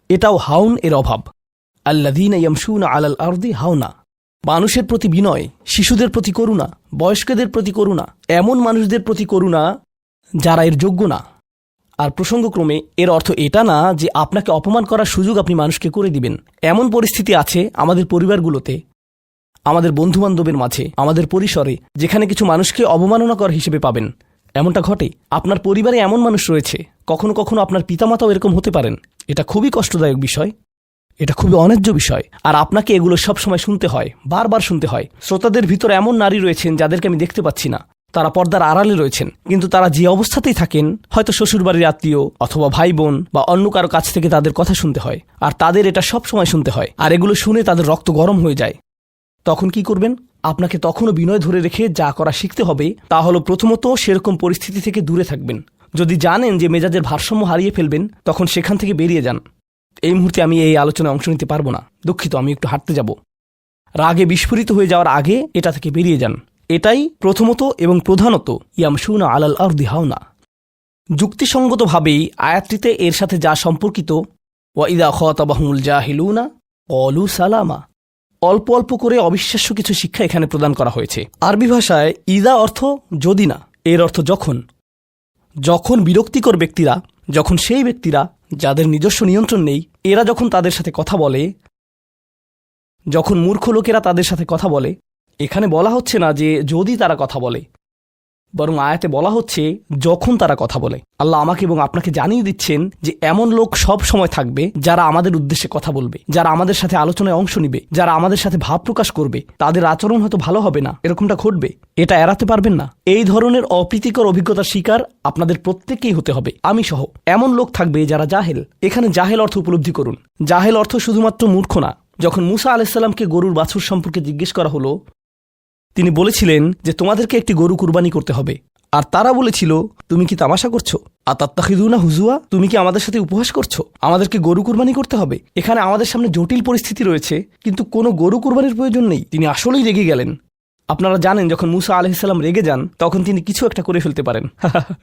এটাও হাউন এর অভাব। আল্লাযীনা ইয়ামশুনা আলাল আরদি হাওনা, মানুষের প্রতি বিনয়, শিশুদের প্রতি করুণা, বয়স্কদের প্রতি করুণা, এমন মানুষদের প্রতি করুণা যারা এর যোগ্য না। আর প্রসঙ্গক্রমে এর অর্থ এটা না যে আপনাকে অপমান করার সুযোগ আপনি মানুষকে করে দিবেন। এমন পরিস্থিতি আছে আমাদের পরিবারগুলোতে, আমাদের বন্ধুবান্ধবের মাঝে, আমাদের পরিসরে, যেখানে কিছু মানুষকে অবমাননাকর হিসেবে পাবেন। এমনটা ঘটে। আপনার পরিবারে এমন মানুষ রয়েছে, কখনো কখনো আপনার পিতামাতাও এরকম হতে পারেন। এটা খুবই কষ্টদায়ক বিষয়, এটা খুবই অন্যায্য বিষয়, আর আপনাকে এগুলো সবসময় শুনতে হয়, বারবার শুনতে হয়। শ্রোতাদের ভিতরে এমন নারী রয়েছেন যাদেরকে আমি দেখতে পাচ্ছি না, তারা পর্দার আড়ালে রয়েছেন, কিন্তু তারা যে অবস্থাতেই থাকেন, হয়তো শ্বশুরবাড়ির আত্মীয় অথবা ভাই বোন বা অন্য কারো কাছ থেকে তাদের কথা শুনতে হয়, আর তাদের এটা সব সময় শুনতে হয়, আর এগুলো শুনে তাদের রক্ত গরম হয়ে যায়। তখন কি করবেন? আপনাকে তখনও বিনয় ধরে রেখে যা করা শিখতে হবে তা হলো প্রথমত সেরকম পরিস্থিতি থেকে দূরে থাকবেন। যদি জানেন যে মেজাজের ভারসাম্য হারিয়ে ফেলবেন, তখন সেখান থেকে বেরিয়ে যান। এই মুহূর্তে আমি এই আলোচনায় অংশ নিতে পারবো না, দুঃখিত, আমি একটু হাঁটতে যাব। রাগে বিস্ফোরিত হয়ে যাওয়ার আগে এটা থেকে বেরিয়ে যান। এটাই প্রথমত এবং প্রধানত ইয়ামশুনা আলাল আরদি হাওনা। যুক্তিসঙ্গতভাবেই আয়াতটিতে এর সাথে যা সম্পর্কিত, ওয়া ইযা খাতাবাহুমুল জাহিলুনা ক্বালু সালামা, অল্প অল্প করে অবিশ্বাস্য কিছু শিক্ষা এখানে প্রদান করা হয়েছে। আরবি ভাষায় ইদা অর্থ যদি না, এর অর্থ যখন। যখন বিরক্তিকর ব্যক্তিরা, যখন সেই ব্যক্তিরা যাদের নিজস্ব নিয়ন্ত্রণ নেই, এরা যখন তাদের সাথে কথা বলে, যখন মূর্খ লোকেরা তাদের সাথে কথা বলে, এখানে বলা হচ্ছে না যে যদি তারা কথা বলে, বরং আয়াতে বলা হচ্ছে যখন তারা কথা বলে। আল্লাহ আমাকে এবং আপনাকে জানিয়ে দিচ্ছেন যে এমন লোক সব সময় থাকবে যারা আমাদের উদ্দেশ্যে কথা বলবে, যারা আমাদের সাথে আলোচনায় অংশ নিবে, যারা আমাদের সাথে ভাব প্রকাশ করবে। তাদের আচরণ হয়তো ভালো হবে না, এরকমটা ঘটবে, এটা এড়াতে পারবেন না। এই ধরনের অপ্রীতিকর অভিজ্ঞতার শিকার আপনাদের প্রত্যেককেই হতে হবে, আমি সহ। এমন লোক থাকবে যারা জাহেল। এখানে জাহেল অর্থ উপলব্ধি করুন। জাহেল অর্থ শুধুমাত্র মূর্খ না। যখন মুসা আলাইহিসসালামকে গরুর বাছুর সম্পর্কে জিজ্ঞেস করা হলো, তিনি বলেছিলেন যে তোমাদেরকে একটি গরু কুরবানি করতে হবে। আর তারা বলেছিল, তুমি কি তামাশা করছো? আতাত্তাখিদুনা হুজুয়া, তুমি কি আমাদের সাথে উপহাস করছো? আমাদেরকে গরু কুরবানি করতে হবে? এখানে আমাদের সামনে জটিল পরিস্থিতি রয়েছে, কিন্তু কোনো গরু কুরবানির প্রয়োজন নেই। তিনি আসলেই রেগে গেলেন। আপনারা জানেন যখন মুসা আলাইহিসসালাম রেগে যান তখন তিনি কিছু একটা করে ফেলতে পারেন।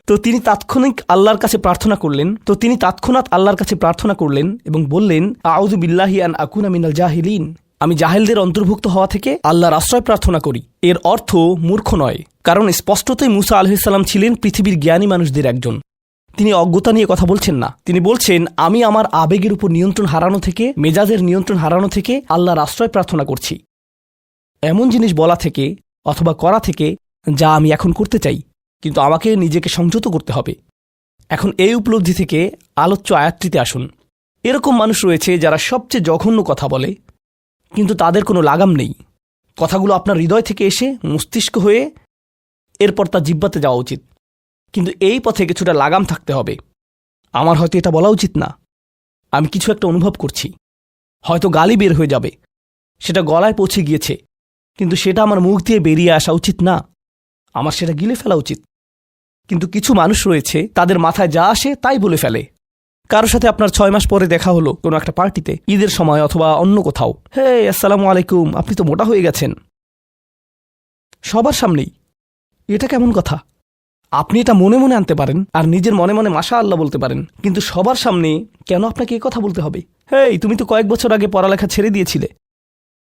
তো তিনি তৎক্ষণাৎ আল্লাহর কাছে প্রার্থনা করলেন এবং বললেন, আউযু বিল্লাহি আন আকুনা মিনাল জাহিলিন, আমি জাহেলদের অন্তর্ভুক্ত হওয়া থেকে আল্লাহর আশ্রয় প্রার্থনা করি। এর অর্থ মূর্খ নয়, কারণ স্পষ্টতই মুসা আলাইহিসসালাম ছিলেন পৃথিবীর জ্ঞানী মানুষদের একজন। তিনি অজ্ঞতা নিয়ে কথা বলছেন না। তিনি বলছেন, আমি আমার আবেগের উপর নিয়ন্ত্রণ হারানো থেকে, মেজাজের নিয়ন্ত্রণ হারানো থেকে আল্লাহর আশ্রয় প্রার্থনা করছি, এমন জিনিস বলা থেকে অথবা করা থেকে যা আমি এখন করতে চাই, কিন্তু আমাকে নিজেকে সংযত করতে হবে। এখন এই উপলব্ধি থেকে আলোচ্য আয়াতটিতে আসুন। এরকম মানুষ রয়েছে যারা সবচেয়ে জঘন্য কথা বলে, কিন্তু তাদের কোনো লাগাম নেই। কথাগুলো আপনার হৃদয় থেকে এসে মস্তিষ্ক হয়ে এরপর তা জিহ্বাতে যাওয়া উচিত, কিন্তু এই পথে কিছুটা লাগাম থাকতে হবে। আমার হয়তো এটা বলা উচিত না, আমি কিছু একটা অনুভব করছি, হয়তো গালি বের হয়ে যাবে, সেটা গলায় পৌঁছে গিয়েছে, কিন্তু সেটা আমার মুখ দিয়ে বেরিয়ে আসা উচিত না, আমার সেটা গিলে ফেলা উচিত। কিন্তু কিছু মানুষ রয়েছে, তাদের মাথায় যা আসে তাই বলে ফেলে। কারোর সাথে আপনার 6 মাস পরে দেখা হলো কোনো একটা পার্টিতে, ঈদের সময় অথবা অন্য কোথাও, হে আসসালামু আলাইকুম, আপনি তো মোটা হয়ে গেছেন, সবার সামনেই। এটা কেমন কথা? আপনি এটা মনে মনে আনতে পারেন আর নিজের মনে মনে মাশা আল্লাহ বলতে পারেন, কিন্তু সবার সামনে কেন আপনাকে এ কথা বলতে হবে? হেই, তুমি তো কয়েক বছর আগে পড়ালেখা ছেড়ে দিয়েছিলে,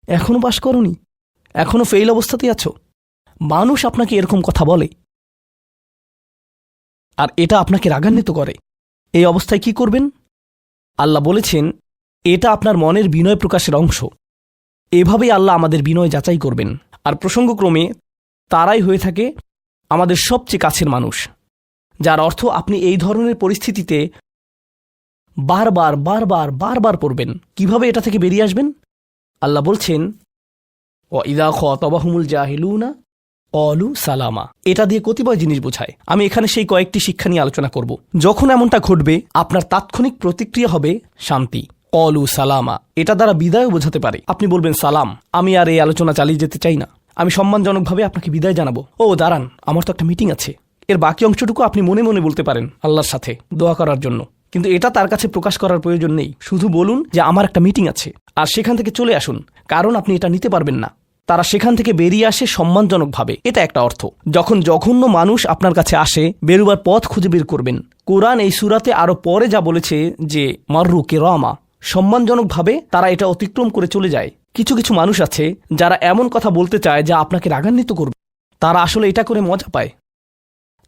এখনো পাশ করনি, এখনো ফেইল অবস্থাতেই আছো। মানুষ আপনাকে এরকম কথা বলে আর এটা আপনাকে রাগান্বিত করে। এই অবস্থায় কি করবেন? আল্লাহ বলেছেন, এটা আপনার মনের বিনয় প্রকাশের অংশ। এভাবেই আল্লাহ আমাদের বিনয় যাচাই করবেন। আর প্রসঙ্গক্রমে তারাই হয়ে থাকে আমাদের সবচেয়ে কাছের মানুষ, যার অর্থ আপনি এই ধরনের পরিস্থিতিতে বারবার বারবার বারবার পড়বেন। কিভাবে এটা থেকে বেরিয়ে আসবেন? আল্লাহ বলছেন, ওয়াইদা খাতাবাহুমুল জাহিলুনা ক্বালু সালামা। এটা দিয়ে কতিপয় জিনিস বোঝায়। আমি এখানে সেই কয়েকটি শিক্ষা নিয়ে আলোচনা করব। যখন এমনটা ঘটবে, আপনার তাৎক্ষণিক প্রতিক্রিয়া হবে শান্তি, ক্বালু সালামা। এটা দ্বারা বিদায়ও বোঝাতে পারে। আপনি বলবেন, সালাম, আমি আর এই আলোচনা চালিয়ে যেতে চাই না, আমি সম্মানজনকভাবে আপনাকে বিদায় জানাবো। ও দাঁড়ান, আমার তো একটা মিটিং আছে। এর বাকি অংশটুকু আপনি মনে মনে বলতে পারেন আল্লাহর সাথে দোয়া করার জন্য, কিন্তু এটা তার কাছে প্রকাশ করার প্রয়োজন নেই। শুধু বলুন যে আমার একটা মিটিং আছে, আর সেখান থেকে চলে আসুন, কারণ আপনি এটা নিতে পারবেন না। তারা সেখান থেকে বেরিয়ে আসে সম্মানজনকভাবে, এটা একটা অর্থ। যখন জঘন্য মানুষ আপনার কাছে আসে, বেরুবার পথ খুঁজে বের করবেন। কোরআন এই সূরাতে আরো পরে যা বলেছে যে মাররু কিরামা, সম্মানজনকভাবে তারা এটা অতিক্রম করে চলে যায়। কিছু কিছু মানুষ আছে যারা এমন কথা বলতে চায় যা আপনাকে রাগান্বিত করবে। তারা আসলে এটা করে মজা পায়।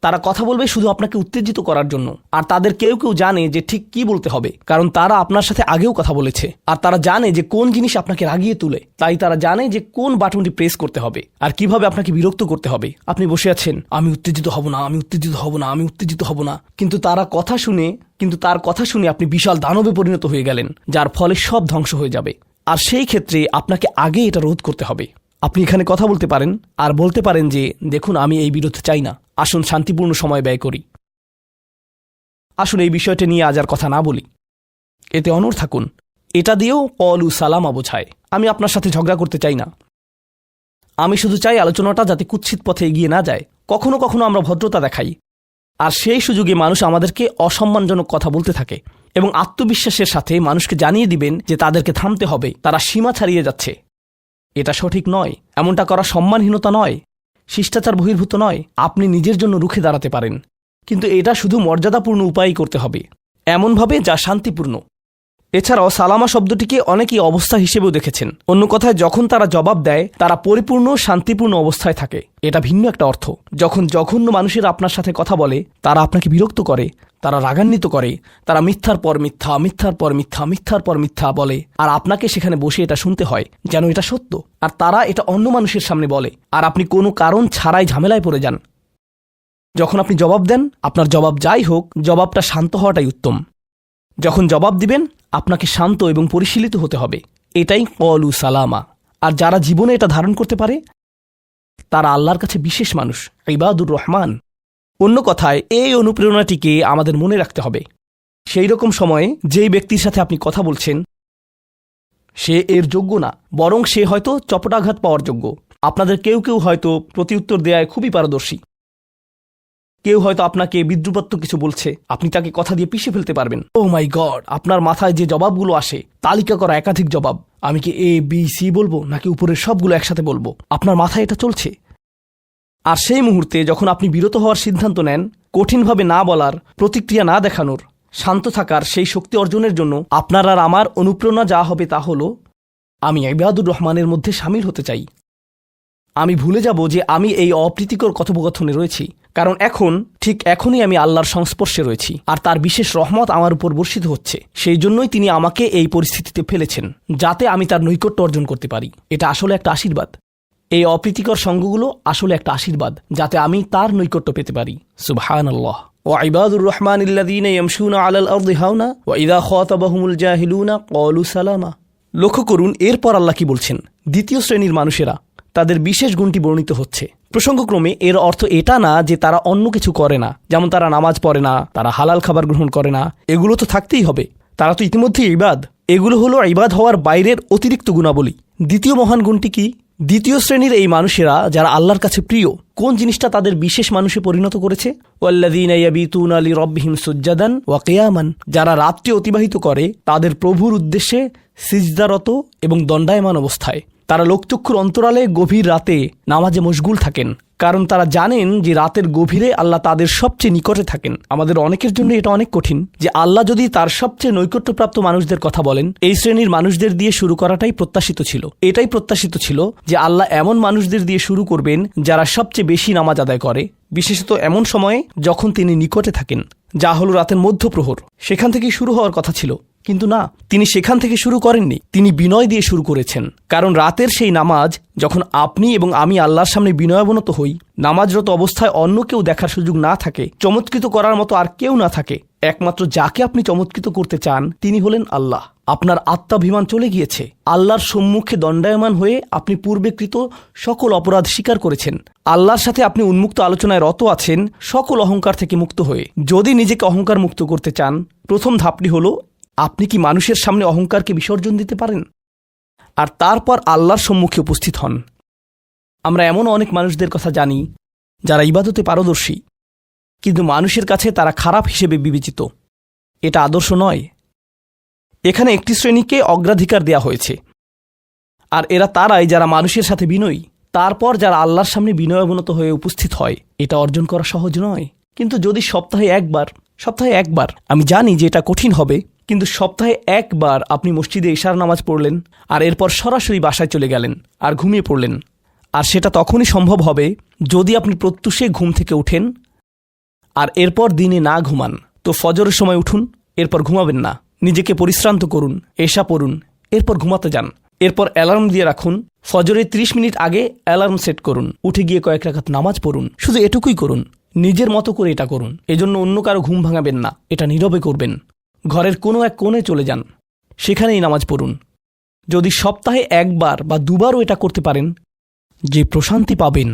তারা কথা বলবে শুধু আপনাকে উত্তেজিত করার জন্য। আর তাদের কেউ কেউ জানে যে ঠিক কি বলতে হবে, কারণ তারা আপনার সাথে আগেও কথা বলেছে। আর তারা জানে যে কোন জিনিস আপনাকে রাগিয়ে তুলে, তাই তারা জানে যে কোন বাটনটি প্রেস করতে হবে আর কিভাবে আপনাকে বিরক্ত করতে হবে। আপনি বসে আছেন, আমি উত্তেজিত হব না, আমি উত্তেজিত হব না, আমি উত্তেজিত হব না, কিন্তু তার কথা শুনে আপনি বিশাল দানবে পরিণত হয়ে গেলেন, যার ফলে সব ধ্বংস হয়ে যাবে। আর সেই ক্ষেত্রে আপনাকে আগে এটা রোধ করতে হবে। আপনি এখানে কথা বলতে পারেন আর বলতে পারেন যে, দেখুন, আমি এই বিরোধ চাই না, আসুন শান্তিপূর্ণ সময় ব্যয় করি, আসুন এই বিষয়টা নিয়ে আজ আর কথা না বলি, এতে অনড় থাকুন। এটা দিয়েও ক্বালু সালামা বোঝায়। আমি আপনার সাথে ঝগড়া করতে চাই না, আমি শুধু চাই আলোচনাটা যাতে কুৎসিত পথে এগিয়ে না যায়। কখনো কখনো আমরা ভদ্রতা দেখাই, আর সেই সুযোগে মানুষ আমাদেরকে অসম্মানজনক কথা বলতে থাকে, এবং আত্মবিশ্বাসের সাথে মানুষকে জানিয়ে দিবেন যে তাদেরকে থামতে হবে, তারা সীমা ছাড়িয়ে যাচ্ছে। এটা সঠিক নয়, এমনটা করা সম্মানহীনতা নয়, শিষ্টাচার বহির্ভূত নয়। আপনি নিজের জন্য রুখে দাঁড়াতে পারেন, কিন্তু এটা শুধু মর্যাদাপূর্ণ উপায়ই করতে হবে, এমনভাবে যা শান্তিপূর্ণ। এছাড়াও সালামা শব্দটিকে অনেকেই অবস্থা হিসেবেও দেখেছেন। অন্য কথায়, যখন তারা জবাব দেয় তারা পরিপূর্ণ শান্তিপূর্ণ অবস্থায় থাকে, এটা ভিন্ন একটা অর্থ। যখন জঘন্য মানুষেরা আপনার সাথে কথা বলে, তারা আপনাকে বিরক্ত করে, তারা রাগান্বিত করে, তারা মিথ্যার পর মিথ্যা, মিথ্যার পর মিথ্যা, মিথ্যার পর মিথ্যা বলে, আর আপনাকে সেখানে বসে এটা শুনতে হয় যেন এটা সত্য। আর তারা এটা অন্য মানুষের সামনে বলে, আর আপনি কোনো কারণ ছাড়াই ঝামেলায় পড়ে যান। যখন আপনি জবাব দেন, আপনার জবাব যাই হোক, জবাবটা শান্ত হওয়াটাই উত্তম। যখন জবাব দিবেন, আপনাকে শান্ত এবং পরিশীলিত হতে হবে। এটাই কলু সালামা। আর যারা জীবনে এটা ধারণ করতে পারে তারা আল্লাহর কাছে বিশেষ মানুষ, ইবাদুর রহমান। অন্য কথায়, এই অনুপ্রেরণাটিকে আমাদের মনে রাখতে হবে। সেই রকম সময়ে যেই ব্যক্তির সাথে আপনি কথা বলছেন সে এর যোগ্য না, বরং সে হয়তো চপটাঘাত পাওয়ার যোগ্য। আপনাদের কেউ কেউ হয়তো প্রতিউত্তর দেয়ায় খুবই পারদর্শী। কেউ হয়তো আপনাকে বিদ্রুপাত্মক কিছু বলছে, আপনি তাকে কথা দিয়ে পিষে ফেলতে পারবেন। ও মাই গড, আপনার মাথায় যে জবাবগুলো আসে, তালিকা করা একাধিক জবাব, আমি কি এ বি সি বলবো নাকি উপরের সবগুলো একসাথে বলবো, আপনার মাথায় এটা চলছে। আর সেই মুহূর্তে যখন আপনি বিরত হওয়ার সিদ্ধান্ত নেন, কঠিনভাবে না বলার, প্রতিক্রিয়া না দেখানোর, শান্ত থাকার সেই শক্তি অর্জনের জন্য আপনার আর আমার অনুপ্রেরণা যা হবে তা হলো, আমি ইবাদুর রহমানের মধ্যে সামিল হতে চাই। আমি ভুলে যাব যে আমি এই অপ্রীতিকর কথোপকথনে রয়েছি, কারণ ঠিক এখনই আমি আল্লাহর সংস্পর্শে রয়েছি আর তার বিশেষ রহমত আমার উপর বর্ষিত হচ্ছে। সেই জন্যই তিনি আমাকে এই পরিস্থিতিতে ফেলেছেন, যাতে আমি তার নৈকট্য অর্জন করতে পারি। এটা আসলে একটা আশীর্বাদ। এই অপ্রীতিকর সঙ্গগুলো আসলে একটা আশীর্বাদ, যাতে আমি তার নৈকট্য পেতে পারি। সুবহানাল্লাহ। ওয়াইবাদুর রহমানিল্লাযীনা ইয়ামশুনা আলাল আরদি হাওনা ওয়া ইযা খাতাবাহুমুল জাহিলুনা ক্বালু সালামা। লক্ষ্য করুন এরপর আল্লাহ কি বলছেন। দ্বিতীয় শ্রেণীর মানুষেরা, তাদের বিশেষ গুণটি বর্ণিত হচ্ছে। প্রসঙ্গক্রমে এর অর্থ এটা না যে তারা অন্য কিছু করে না, যেমন তারা নামাজ পড়ে না, তারা হালাল খাবার গ্রহণ করে না। এগুলো তো থাকতেই হবে, তারা তো ইতিমধ্যে ইবাদ। এগুলো হলো ইবাদ হওয়ার বাইরের অতিরিক্ত গুণাবলী। দ্বিতীয় মহান গুণটি কি? দ্বিতীয় শ্রেণীর এই মানুষেরা যারা আল্লাহর কাছে প্রিয়, কোন জিনিসটা তাদের বিশেষ মানুষে পরিণত করেছে? ওয়াল্লাযীনা ইয়াবিতুনা লিরাব্বিহিম সুজ্জাদান ওয়া কিয়ামান। যারা রাত্রি অতিবাহিত করে তাদের প্রভুর উদ্দেশ্যে সিজদারত এবং দণ্ডায়মান অবস্থায়। তারা লোকচক্ষুর অন্তরালে গভীর রাতে নামাজে মশগুল থাকেন, কারণ তারা জানেন যে রাতের গভীরে আল্লাহ তাদের সবচেয়ে নিকটে থাকেন। আমাদের অনেকের জন্য এটা অনেক কঠিন যে আল্লাহ যদি তার সবচেয়ে নৈকট্যপ্রাপ্ত মানুষদের কথা বলেন, এই শ্রেণীর মানুষদের দিয়ে শুরু করাটাই প্রত্যাশিত ছিল। এটাই প্রত্যাশিত ছিল যে আল্লাহ এমন মানুষদের দিয়ে শুরু করবেন যারা সবচেয়ে বেশি নামাজ আদায় করে, বিশেষত এমন সময়ে যখন তিনি নিকটে থাকেন, যা হলো রাতের মধ্যপ্রহর। সেখান থেকেই শুরু হওয়ার কথা ছিল, কিন্তু না, তিনি সেখান থেকে শুরু করেননি। তিনি বিনয় দিয়ে শুরু করেছেন, কারণ রাতের সেই নামাজ যখন আপনি এবং আমি আল্লাহর সামনে বিনয়াবনত হই, নামাজরত অবস্থায় অন্য কেউ দেখার সুযোগ না থাকে, চমৎকৃত করার মতো আর কেউ না থাকে, একমাত্র যাকে আপনি চমৎকৃত করতে চান তিনি হলেন আল্লাহ। আপনার আত্মাভিমান চলে গিয়েছে, আল্লাহর সম্মুখে দণ্ডায়মান হয়ে আপনি পূর্বেকৃত সকল অপরাধ স্বীকার করেছেন। আল্লাহর সাথে আপনি উন্মুক্ত আলোচনায় রত আছেন, সকল অহংকার থেকে মুক্ত হয়ে। যদি নিজেকে অহংকার মুক্ত করতে চান, প্রথম ধাপটি হলো, আপনি কি মানুষের সামনে অহংকারকে বিসর্জন দিতে পারেন? আর তারপর আল্লাহর সম্মুখে উপস্থিত হন। আমরা এমন অনেক মানুষদের কথা জানি যারা ইবাদতে পারদর্শী, কিন্তু মানুষের কাছে তারা খারাপ হিসেবে বিবেচিত। এটা আদর্শ নয়। এখানে একটি শ্রেণীকে অগ্রাধিকার দেয়া হয়েছে, আর এরা তারাই যারা মানুষের সাথে বিনয়ী। তারপর যারা আল্লাহর সামনে বিনয়াবনত হয়ে উপস্থিত হয়। এটা অর্জন করা সহজ নয়, কিন্তু যদি সপ্তাহে একবার, আমি জানি যে এটা কঠিন হবে, কিন্তু সপ্তাহে একবার আপনি মসজিদে ইশার নামাজ পড়লেন আর এরপর সরাসরি বাসায় চলে গেলেন আর ঘুমিয়ে পড়লেন। আর সেটা তখনই সম্ভব হবে যদি আপনি প্রত্যুষে ঘুম থেকে উঠেন আর এরপর দিনে না ঘুমান। তো ফজরের সময় উঠুন, এরপর ঘুমাবেন না, নিজেকে পরিশ্রান্ত করুন, এশা পড়ুন, এরপর ঘুমাতে যান। এরপর অ্যালার্ম দিয়ে রাখুন, ফজরের 30 মিনিট আগে অ্যালার্ম সেট করুন, উঠে গিয়ে কয়েক রাকাত নামাজ পড়ুন। শুধু এটুকুই করুন, নিজের মতো করে এটা করুন। এজন্য অন্য কারো ঘুম ভাঙাবেন না, এটা নীরবে করবেন। ঘরের কোনো এক কোণে চলে যান, সেখানেই নামাজ পড়ুন। যদি সপ্তাহে একবার বা দুবারও এটা করতে পারেন, যে প্রশান্তি পাবেন,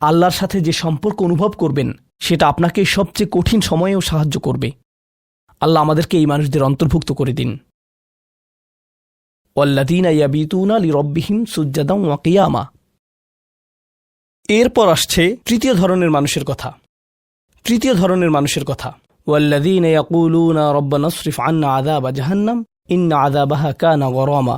আল্লাহর সাথে যে সম্পর্ক অনুভব করবেন, সেটা আপনাকে সবচেয়ে কঠিন সময়েও সাহায্য করবে। আল্লাহ আমাদেরকে এই মানুষদের অন্তর্ভুক্ত করে দিন। ওয়াল্লাযীনা ইয়াবিতুনা লিরাব্বিহিম সুজ্জাদান ওয়া কিয়ামা। এরপর আসছে তৃতীয় ধরনের মানুষের কথা। ওয়াল্লাযীনা ইয়াকুলুনা রাব্বানা ইসরিফ আন্না আযাবা জাহান্নাম ইন্না আযাবাহা কানা গরামা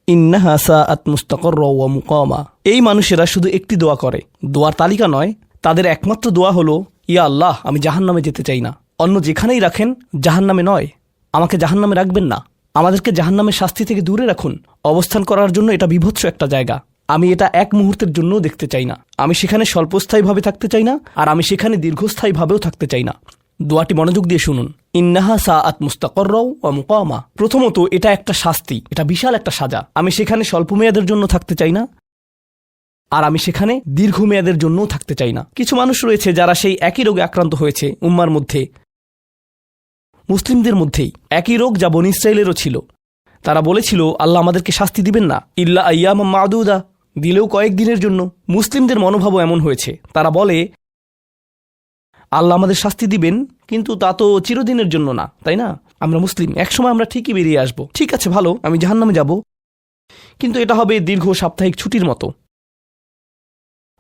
ইন্নাহা সাআত মুস্তাকাররা ওয়া মুকামা। এই মানুষেরা শুধু একটি দোয়া করে, দোয়ার তালিকা নয়। তাদের একমাত্র দোয়া হলো, ইয়া আল্লাহ, আমি জাহান্নামে যেতে চাই না। অন্য যেখানেই রাখেন, জাহান্নামে নয়। আমাকে জাহান্নামে রাখবেন না, আমাদেরকে জাহান্নামের শাস্তি থেকে দূরে রাখুন। অবস্থান করার জন্য এটা বিভৎস একটা জায়গা। আমি এটা এক মুহূর্তের জন্যও দেখতে চাই না। আমি সেখানে স্বল্পস্থায়ীভাবে থাকতে চাই না, আর আমি সেখানে দীর্ঘস্থায়ীভাবেও থাকতে চাই না। দোয়াটি মনোযোগ দিয়ে শুনুন। ইন্নাহা সাআত মুস্তাকাররা ওয়া মুকামা। প্রথমত, এটা একটা শাস্তি, এটা বিশাল একটা সাজা। আমি সেখানে স্বল্প মেয়াদের জন্য থাকতে চাই না, আর আমি সেখানে দীর্ঘমেয়াদের জন্যও থাকতে চাই না। কিছু মানুষ রয়েছে যারা সেই একই রোগে আক্রান্ত হয়েছে, উম্মার মধ্যে, মুসলিমদের মধ্যেই একই রোগ যা বনী ইসরাইলেরও ছিল। তারা বলেছিল আল্লাহ আমাদেরকে শাস্তি দিবেন না, ইল্লা আইয়াম মাদুদা, দিলেও কয়েক দিনের জন্য। মুসলিমদের মনোভাবও এমন হয়েছে, তারা বলে আল্লাহ আমাদের শাস্তি দিবেন, কিন্তু তা তো চিরদিনের জন্য না, তাই না? আমরা মুসলিম, একসময় আমরা ঠিকই বেরিয়ে আসব। ঠিক আছে, ভালো, আমি জাহান্নামে যাব, কিন্তু এটা হবে দীর্ঘ সাপ্তাহিক ছুটির মতো,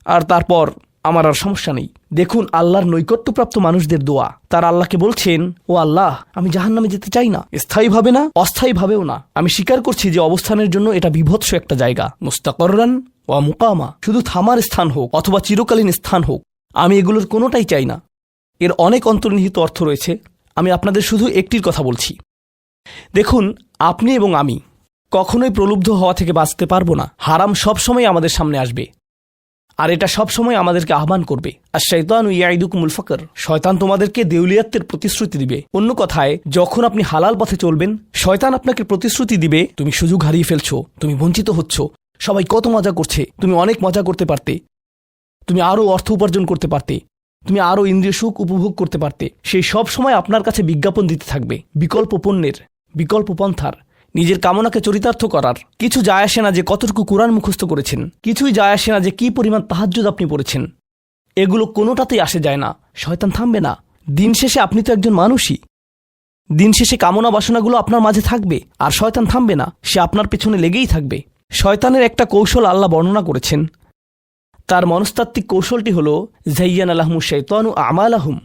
আর তারপর আমার আর সমস্যা নেই। দেখুন আল্লাহর নৈকট্যপ্রাপ্ত মানুষদের দোয়া। তারা আল্লাহকে বলছেন, ও আল্লাহ, আমি জাহান্নামে যেতে চাই না, স্থায়ীভাবে না, অস্থায়ীভাবেও না। আমি স্বীকার করছি যে অবস্থানের জন্য এটা বিভৎস একটা জায়গা, মুস্তাকররান ওয়া মুকামা, শুধু থামার স্থান হোক অথবা চিরকালীন স্থান হোক, আমি এগুলোর কোনোটাই চাই না। এর অনেক অন্তর্নিহিত অর্থ রয়েছে, আমি আপনাদের শুধু একটির কথা বলছি। দেখুন, আপনি এবং আমি কখনোই প্রলুব্ধ হওয়া থেকে বাঁচতে পারবো না। হারাম সবসময় আমাদের সামনে আসবে, আর এটা সবসময় আমাদেরকে আহ্বান করবে। আর শাইতানু ইয়াইদুকুমুল ফাকর, শয়তান তোমাদেরকে দেউলিয়াত্বের প্রতিশ্রুতি দিবে। অন্য কথায়, যখন আপনি হালাল পথে চলবেন, শয়তান আপনাকে প্রতিশ্রুতি দিবে তুমি সুযোগ হারিয়ে ফেলছো, তুমি বঞ্চিত হচ্ছ, সবাই কত মজা করছে, তুমি অনেক মজা করতে পারতে, তুমি আরও অর্থ উপার্জন করতে পারতে, তুমি আরও ইন্দ্রিয় সুখ উপভোগ করতে পারতে। সেই সব সময় আপনার কাছে বিজ্ঞাপন দিতে থাকবে বিকল্প পণ্যের, বিকল্প পন্থার, নিজের কামনাকে চরিতার্থ করার। কিছু যায় আসে না যে কতটুকু কোরআন মুখস্থ করেছেন, কিছুই যায় আসে না যে কি পরিমাণ তাহাজ্জুদ আপনি পড়েছেন, এগুলো কোনোটাতেই আসে যায় না। শয়তান থামবে না। দিন শেষে আপনি তো একজন মানুষই, দিন শেষে কামনা বাসনাগুলো আপনার মাঝে থাকবে, আর শয়তান থামবে না, সে আপনার পেছনে লেগেই থাকবে। শয়তানের একটা কৌশল আল্লাহ বর্ণনা করেছেন, তার মনস্তাত্ত্বিক কৌশলটি হল যাইয়ানা লাহুমুশ শাইতানু আমালাহুম।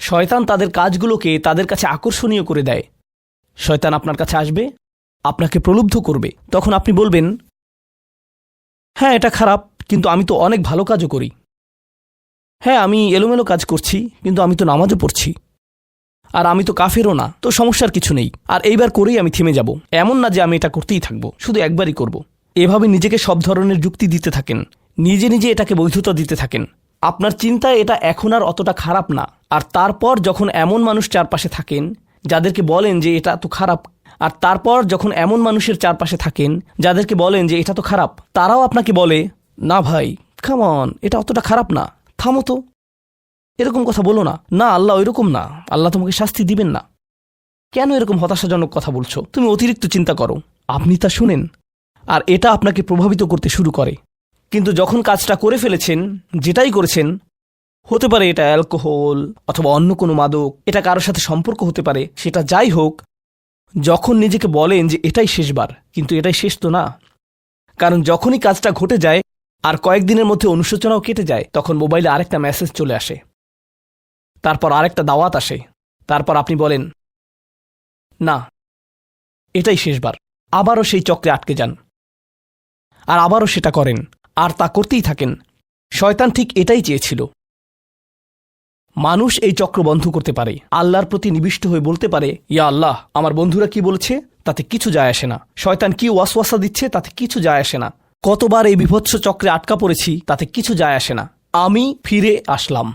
শয়তান তাদের কাজগুলোকে তাদের কাছে আকর্ষণীয় করে দেয়। শয়তান আপনার কাছে আসবে, আপনাকে প্রলুব্ধ করবে, তখন আপনি বলবেন, হ্যাঁ এটা খারাপ, কিন্তু আমি তো অনেক ভালো কাজও করি। হ্যাঁ, আমি এলোমেলো কাজ করছি, কিন্তু আমি তো নামাজও পড়ছি, আর আমি তো কাফেরও না, তো সমস্যার কিছু নেই, আর এইবার করেই আমি থেমে যাব। এমন না যে আমি এটা করতেই থাকবো, শুধু একবারই করব। এভাবে নিজেকে সব ধরনের যুক্তি দিতে থাকেন, নিজে নিজে এটাকে বৈধতা দিতে থাকেন। আপনার চিন্তায় এটা এখন আর অতটা খারাপ না। আর তারপর যখন এমন মানুষ চারপাশে থাকেন যাদেরকে বলেন যে এটা তো খারাপ, আর তারপর যখন এমন মানুষের চারপাশে থাকেন যাদেরকে বলেন যে এটা তো খারাপ, তারাও আপনাকে বলে, না ভাই, কাম অন, এটা অতটা খারাপ না, থামো তো, এরকম কথা বলো না, না আল্লাহ ওইরকম না, আল্লাহ তোমাকে শাস্তি দিবেন না, কেন এরকম হতাশাজনক কথা বলছো, তুমি অতিরিক্ত চিন্তা করো। আপনি তা শুনেন, আর এটা আপনাকে প্রভাবিত করতে শুরু করে। কিন্তু যখন কাজটা করে ফেলেছেন, যেটাই করেছেন, হতে পারে এটা অ্যালকোহল অথবা অন্য কোনো মাদক, এটা কারোর সাথে সম্পর্ক হতে পারে, সেটা যাই হোক, যখন নিজেকে বলেন যে এটাই শেষবার, কিন্তু এটাই শেষ তো না। কারণ যখনই কাজটা ঘটে যায় আর কয়েকদিনের মধ্যে অনুশোচনাও কেটে যায়, তখন মোবাইলে আরেকটা মেসেজ চলে আসে, তারপর আরেকটা দাওয়াত আসে, তারপর আপনি বলেন না এটাই শেষবার, আবারও সেই চক্রে আটকে যান, আর আবারও সেটা করেন, আর তা করতেই থাকেন। শয়তান ঠিক এটাই চেয়েছিল। মানুষ এই চক্র বন্ধ করতে পারে, আল্লাহর প্রতি নিবিষ্ট হয়ে বলতে পারে, ইয়া আল্লাহ, আমার বন্ধুরা কি বলছে তাতে কিছু যায় আসে না, শয়তান কি ওয়াসওয়াসা দিচ্ছে তাতে কিছু যায় আসে না, কতবার এই বিভৎস চক্রে আটকা পড়েছি তাতে কিছু যায় আসে না। আমি ফিরে আসলাম,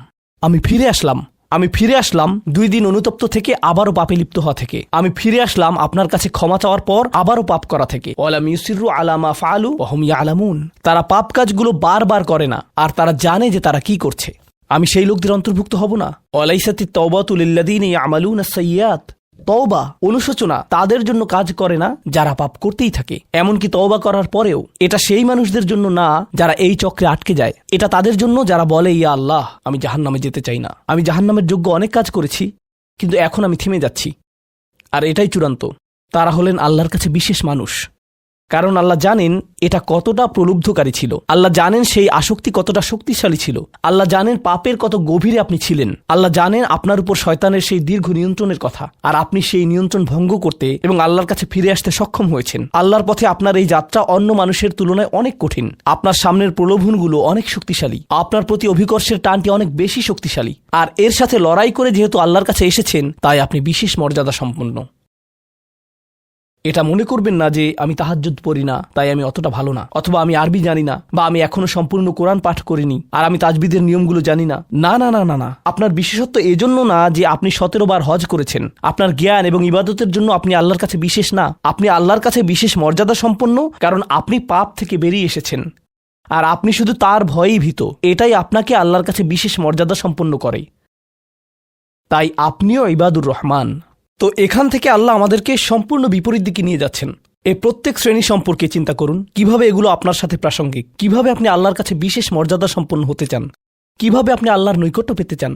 আমি ফিরে আসলাম 2 দিন অনুতপ্ত থেকে আবারও পাপে লিপ্ত হওয়া থেকে। আমি ফিরে আসলাম আপনার কাছে ক্ষমা চাওয়ার পর আবারও পাপ করা থেকে। ওয়ালাম ইউসিরু আলা মা ফাআলু ওয়া হুম ইয়ালামুন। তারা পাপ কাজগুলো বারবার করে না, আর তারা জানে যে তারা কি করছে। আমি সেই লোকদের অন্তর্ভুক্ত হব না। ওয়ালাইসাতিত তাওবাতু লিল্লাযিনা ইয়ামালুনা আস-সাইয়্যাত। তওবা, অনুশোচনা তাদের জন্য কাজ করে না যারা পাপ করতেই থাকে। এমনকি তওবা করার পরেও এটা সেই মানুষদের জন্য না যারা এই চক্রে আটকে যায়। এটা তাদের জন্য যারা বলে, ইয়া আল্লাহ, আমি জাহান্নামে যেতে চাই না, আমি জাহান্নামের যোগ্য অনেক কাজ করেছি, কিন্তু এখন আমি থেমে যাচ্ছি। আর এটাই চূড়ান্ত। তারা হলেন আল্লাহর কাছে বিশেষ মানুষ, কারণ আল্লাহ জানেন এটা কতটা প্রলুব্ধকারী ছিল, আল্লাহ জানেন সেই আসক্তি কতটা শক্তিশালী ছিল, আল্লাহ জানেন পাপের কত গভীরে আপনি ছিলেন, আল্লাহ জানেন আপনার উপর শয়তানের সেই দীর্ঘ নিয়ন্ত্রণের কথা, আর আপনি সেই নিয়ন্ত্রণ ভঙ্গ করতে এবং আল্লাহর কাছে ফিরে আসতে সক্ষম হয়েছেন। আল্লাহর পথে আপনার এই যাত্রা অন্য মানুষের তুলনায় অনেক কঠিন। আপনার সামনের প্রলোভনগুলো অনেক শক্তিশালী, আপনার প্রতি অভিকর্ষের টানটি অনেক বেশি শক্তিশালী, আর এর সাথে লড়াই করে যেহেতু আল্লাহর কাছে এসেছেন, তাই আপনি বিশেষ মর্যাদা সম্পন্ন। এটা মনে করবেন না যে আমি তাহাজ্জুদ পড়ি না তাই আমি অতটা ভালো না, অথবা আমি আরবি জানি না, বা আমি এখনো সম্পূর্ণ কোরআন পাঠ করিনি, আর আমি তাজবিদের নিয়মগুলো জানি না। না না না না না, আপনার বিশেষত্ব এজন্য না যে আপনি 17 বার হজ করেছেন। আপনার জ্ঞান এবং ইবাদতের জন্য আপনি আল্লাহর কাছে বিশেষ না, আপনি আল্লাহর কাছে বিশেষ মর্যাদা সম্পন্ন, কারণ আপনি পাপ থেকে বেরিয়ে এসেছেন। আর আপনি শুধু তার ভয়েই ভীত। এটাই আপনাকে আল্লাহর কাছে বিশেষ মর্যাদা সম্পন্ন করে। তাই আপনিও ইবাদুর রহমান। তো এখান থেকে আল্লাহ আমাদেরকে সম্পূর্ণ বিপরীত দিকে নিয়ে যাচ্ছেন। এই প্রত্যেক শ্রেণী সম্পর্কে চিন্তা করুন, কিভাবে এগুলো আপনার সাথে প্রাসঙ্গিক, কিভাবে আপনি আল্লাহর কাছে বিশেষ মর্যাদা সম্পন্ন হতে চান, কিভাবে আপনি আল্লাহর নৈকট্য পেতে চান,